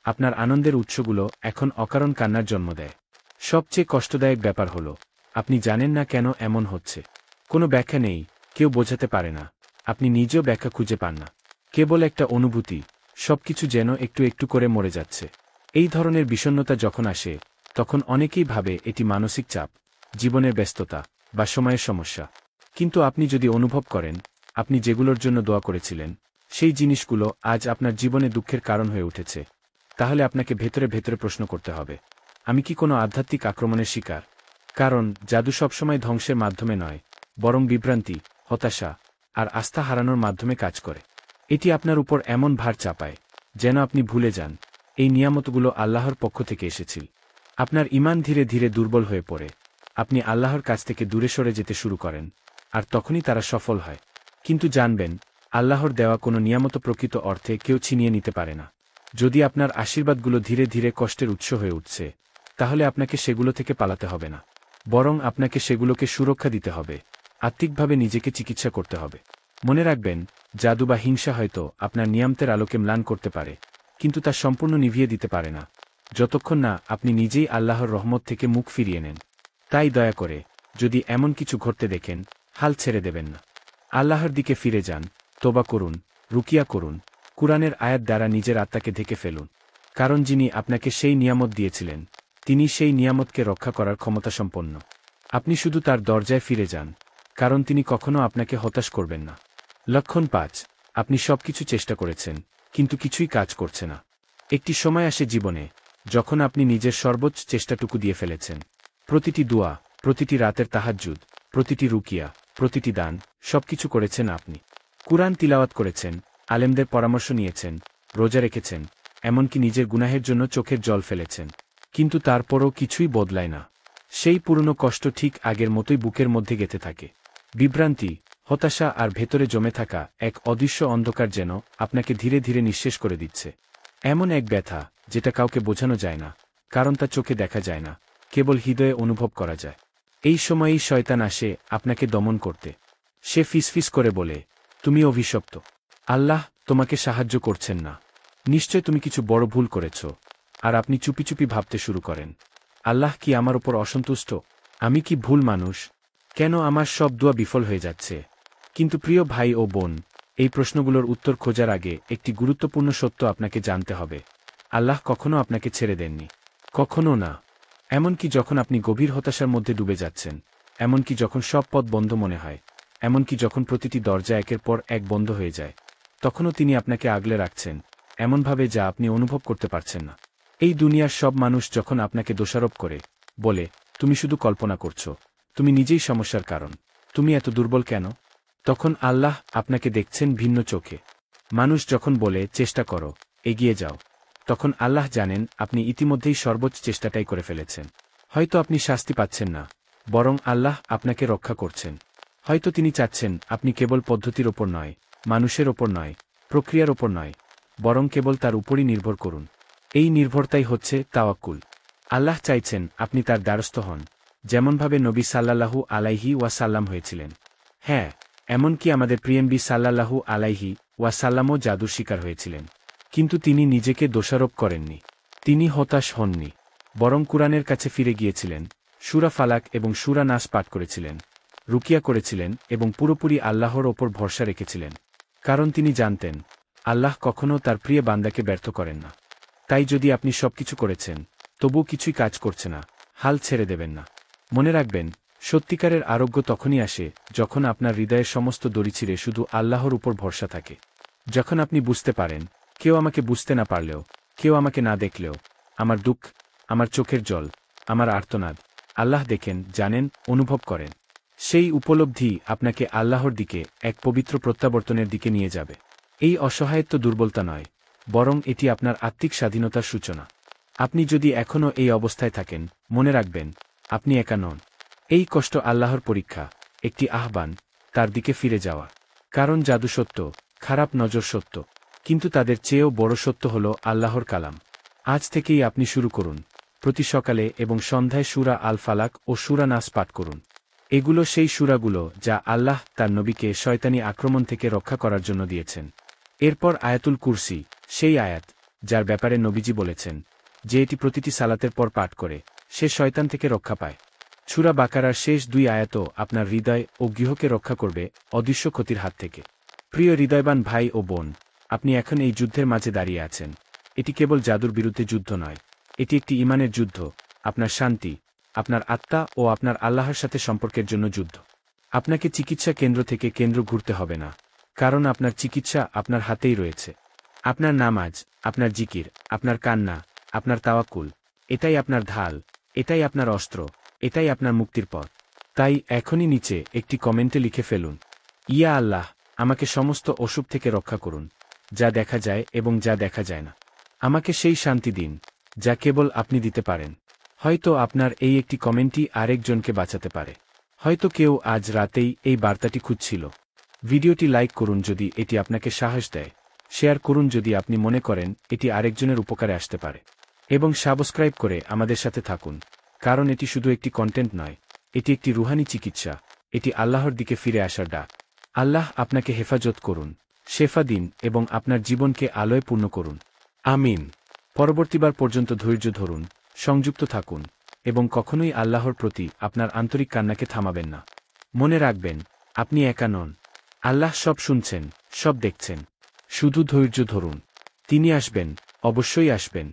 আপনার আনন্দের উৎসগুলো এখন অকারণ কান্নার জন্ম দেয়। সবচেয়ে কষ্টদায়ক ব্যাপার হলো, আপনি জানেন না কেন এমন হচ্ছে। কোনো ব্যাখ্যা নেই, কেউ বোঝাতে পারে না, আপনি নিজেও ব্যাখ্যা খুঁজে পান না। কেবল একটা অনুভূতি, সবকিছু যেন একটু একটু করে মরে যাচ্ছে। এই ধরনের বিষণ্ণতা যখন আসে, তখন অনেকেই ভাবে এটি মানসিক চাপ, জীবনের ব্যস্ততা বা সময়ের সমস্যা। কিন্তু আপনি যদি অনুভব করেন, আপনি যেগুলোর জন্য দোয়া করেছিলেন, সেই জিনিসগুলো আজ আপনার জীবনে দুঃখের কারণ হয়ে উঠেছে, তাহলে আপনাকে ভেতরে ভেতরে প্রশ্ন করতে হবে, আমি কি কোনো আধ্যাত্মিক আক্রমণের শিকার? কারণ জাদু সবসময় ধ্বংসের মাধ্যমে নয়, বরং বিভ্রান্তি, হতাশা আর আস্থা হারানোর মাধ্যমে কাজ করে। এটি আপনার উপর এমন ভার চাপায়, যেন আপনি ভুলে যান এই নিয়ামতগুলো আল্লাহর পক্ষ থেকে এসেছিল। আপনার ঈমান ধীরে ধীরে দুর্বল হয়ে পড়ে, আপনি আল্লাহর কাছ থেকে দূরে সরে যেতে শুরু করেন, আর তখনই তারা সফল হয়। কিন্তু জানবেন, আল্লাহর দেওয়া কোনো নিয়ামত প্রকৃত অর্থে কেউ ছিনিয়ে নিতে পারে না। যদি আপনার আশীর্বাদগুলো ধীরে ধীরে কষ্টের উৎস হয়ে উঠছে, তাহলে আপনাকে সেগুলো থেকে পালাতে হবে না, বরং আপনাকে সেগুলোকে সুরক্ষা দিতে হবে, আত্মিকভাবে নিজেকে চিকিৎসা করতে হবে। মনে রাখবেন, জাদু বা হিংসা হয়তো আপনার নিয়ামতের আলোকে ম্লান করতে পারে, কিন্তু তা সম্পূর্ণ নিভিয়ে দিতে পারে না, যতক্ষণ না আপনি নিজেই আল্লাহর রহমত থেকে মুখ ফিরিয়ে নেন। তাই দয়া করে, যদি এমন কিছু ঘটতে দেখেন, হাল ছেড়ে দেবেন না। আল্লাহর দিকে ফিরে যান, তোবা করুন, রুকিয়া করুন, কুরআনের আয়াত দ্বারা নিজের আত্মাকে ঢেকে ফেলুন। কারণ যিনি আপনাকে সেই নিয়ামত দিয়েছিলেন, তিনি সেই নিয়ামতকে রক্ষা করার ক্ষমতাসম্পন্ন। আপনি শুধু তার দরজায় ফিরে যান, কারণ তিনি কখনো আপনাকে হতাশ করবেন না। লক্ষণ 5। আপনি সবকিছু চেষ্টা করেছেন, কিন্তু কিছুই কাজ করছে না। একটি সময় আসে জীবনে, যখন আপনি নিজের সর্বোচ্চ চেষ্টাটুকু দিয়ে ফেলেছেন। প্রতিটি দোয়া, প্রতিটি রাতের তাহাজ্জুদ, প্রতিটি রুকিয়া, প্রতিটি দান, সবকিছু করেছেন আপনি। কুরআন তিলাওয়াত করেছেন, আলেমদের পরামর্শ নিয়েছেন, রোজা রেখেছেন, এমনকি নিজের গুনাহের জন্য চোখের জল ফেলেছেন, কিন্তু তারপরও কিছুই বদলায় না। সেই পুরনো কষ্ট ঠিক আগের মতোই বুকের মধ্যে গেঁথে থাকে। বিভ্রান্তি, হতাশা আর ভেতরে জমে থাকা এক অদৃশ্য অন্ধকার যেন আপনাকে ধীরে ধীরে নিঃশেষ করে দিচ্ছে। এমন এক ব্যথা যেটা কাউকে বোঝানো যায় না, কারণ তা চোখে দেখা যায় না, কেবল হৃদয়ে অনুভব করা যায়। এই সময়েই শয়তান আসে আপনাকে দমন করতে। সে ফিসফিস করে বলে, তুমি অভিশপ্ত, আল্লাহ তোমাকে সাহায্য করছেন না, নিশ্চয় তুমি কিছু বড় ভুল করেছ। আর আপনি চুপি চুপি ভাবতে শুরু করেন, আল্লাহ কি আমার ওপর অসন্তুষ্ট? আমি কি ভুল মানুষ? কেন আমার সব দোয়া বিফল হয়ে যাচ্ছে? কিন্তু প্রিয় ভাই ও বোন, এই প্রশ্নগুলোর উত্তর খোঁজার আগে একটি গুরুত্বপূর্ণ সত্য আপনাকে জানতে হবে। আল্লাহ কখনো আপনাকে ছেড়ে দেননি, কখনো না। এমনকি যখন আপনি গভীর হতাশার মধ্যে ডুবে যাচ্ছেন, এমনকি যখন সব পথ বন্ধ মনে হয়, এমনকি যখন প্রতিটি দরজা একের পর এক বন্ধ হয়ে যায়, তখনও তিনি আপনাকে আগলে রাখছেন, এমনভাবে যা আপনি অনুভব করতে পারছেন না। এই দুনিয়ার সব মানুষ যখন আপনাকে দোষারোপ করে, বলে, তুমি শুধু কল্পনা করছো, তুমি নিজেই সমস্যার কারণ, তুমি এত দুর্বল কেন, তখন আল্লাহ আপনাকে দেখছেন ভিন্ন চোখে। মানুষ যখন বলে, চেষ্টা করো, এগিয়ে যাও, তখন আল্লাহ জানেন আপনি ইতিমধ্যেই সর্বোচ্চ চেষ্টাটাই করে ফেলেছেন। হয়তো আপনি শাস্তি পাচ্ছেন না, বরং আল্লাহ আপনাকে রক্ষা করছেন। হয়তো তিনি চাচ্ছেন আপনি কেবল পদ্ধতির ওপর নয়, মানুষের ওপর নয়, প্রক্রিয়ার ওপর নয়, বরং কেবল তার উপরই নির্ভর করুন। এই নির্ভরতাই হচ্ছে তাওয়াক্কুল। আল্লাহ চাইছেন আপনি তার দ্বারস্থ হন, যেমনভাবে নবী সাল্লাল্লাহু আলাইহি ওয়াসাল্লাম হয়েছিলেন। হ্যাঁ, এমনকি আমাদের প্রিয়নবী সাল্লাল্লাহু আলাইহি ওয়াসাল্লামও জাদুর শিকার হয়েছিলেন। কিন্তু তিনি নিজেকে দোষারোপ করেননি, তিনি হতাশ হননি, বরং কুরআনের কাছে ফিরে গিয়েছিলেন, সূরা ফালাক এবং সূরা নাস পাঠ করেছিলেন, রুকিয়া করেছিলেন এবং পুরোপুরি আল্লাহর ওপর ভরসা রেখেছিলেন। কারণ তিনি জানতেন, আল্লাহ কখনও তার প্রিয় বান্দাকে ব্যর্থ করেন না। তাই যদি আপনি সবকিছু করেছেন, তবুও কিছুই কাজ করছে না, হাল ছেড়ে দেবেন না। মনে রাখবেন, সত্যিকারের আরোগ্য তখনই আসে যখন আপনার হৃদয়ের সমস্ত দড়ি ছিঁড়ে শুধু আল্লাহর উপর ভরসা থাকে। যখন আপনি বুঝতে পারেন, কেউ আমাকে বুঝতে না পারলেও, কেউ আমাকে না দেখলেও, আমার দুঃখ, আমার চোখের জল, আমার আর্তনাদ আল্লাহ দেখেন, জানেন, অনুভব করেন। সেই উপলব্ধি আপনাকে আল্লাহর দিকে এক পবিত্র প্রত্যাবর্তনের দিকে নিয়ে যাবে। এই অসহায়ত্ব দুর্বলতা নয়, বরং এটি আপনার আত্মিক স্বাধীনতার সূচনা। আপনি যদি এখনও এই অবস্থায় থাকেন, মনে রাখবেন, আপনি একা নন। এই কষ্ট আল্লাহর পরীক্ষা, একটি আহ্বান তার দিকে ফিরে যাওয়া। কারণ জাদু সত্য, খারাপ নজর সত্য, কিন্তু তাদের চেয়েও বড় সত্য হল আল্লাহর কালাম। আজ থেকেই আপনি শুরু করুন, প্রতি সকালে এবং সন্ধ্যায় সূরা আল ফালাক ও সূরা নাস পাঠ করুন। এগুলো সেই সূরাগুলো যা আল্লাহ তার নবীকে শয়তানি আক্রমণ থেকে রক্ষা করার জন্য দিয়েছেন। এরপর আয়াতুল কুরসি, সেই আয়াত যার ব্যাপারে নবীজি বলেছেন যে এটি প্রতিটি সালাতের পর পাঠ করে সে শয়তান থেকে রক্ষা পায়। সূরা বাকারার শেষ 2 আয়াতও আপনার হৃদয় ও গৃহকে রক্ষা করবে অদৃশ্য ক্ষতির হাত থেকে। প্রিয় হৃদয়বান ভাই ও বোন, আপনি এখন এই যুদ্ধের মাঝে দাঁড়িয়ে আছেন। এটি কেবল জাদুর বিরুদ্ধে যুদ্ধ নয়, এটি একটি ঈমানের যুদ্ধ, আপনার শান্তি, আপনার আত্মা ও আপনার আল্লাহর সাথে সম্পর্কের জন্য যুদ্ধ। আপনাকে চিকিৎসা কেন্দ্র থেকে কেন্দ্র ঘুরতে হবে না, কারণ আপনার চিকিৎসা আপনার হাতেই রয়েছে। আপনার নামাজ, আপনার জিকির, আপনার কান্না, আপনার তাওয়াক্কুল, এটাই আপনার ঢাল, এটাই আপনার অস্ত্র, এটাই আপনার মুক্তির পথ। তাই এখনই নিচে একটি কমেন্টে লিখে ফেলুন, ইয়া আল্লাহ, আমাকে সমস্ত অসুখ থেকে রক্ষা করুন, যা দেখা যায় এবং যা দেখা যায় না। আমাকে সেই শান্তি দিন যা কেবল আপনি দিতে পারেন। হয়তো আপনার এই একটি কমেন্টই আরেকজনকে বাঁচাতে পারে। হয়তো কেউ আজ রাতেই এই বার্তাটি খুঁজছিল। ভিডিওটি লাইক করুন যদি এটি আপনাকে সাহস দেয়, শেয়ার করুন যদি আপনি মনে করেন এটি আরেকজনের উপকারে আসতে পারে, এবং সাবস্ক্রাইব করে আমাদের সাথে থাকুন, কারণ এটি শুধু একটি কন্টেন্ট নয়, এটি একটি রুহানি চিকিৎসা, এটি আল্লাহর দিকে ফিরে আসার ডাক। আল্লাহ আপনাকে হেফাজত করুন, শেফা দিন এবং আপনার জীবনকে আলোয় পূর্ণ করুন। আমিন। পরবর্তীবার পর্যন্ত ধৈর্য ধরুন, সংযুক্ত থাকুন এবং কখনোই আল্লাহর প্রতি আপনার আন্তরিক কান্নাকে থামাবেন না। মনে রাখবেন, আপনি একা নন। আল্লাহ সব শুনছেন, সব দেখছেন। শুধু ধৈর্য ধরুন, তিনি আসবেন, অবশ্যই আসবেন।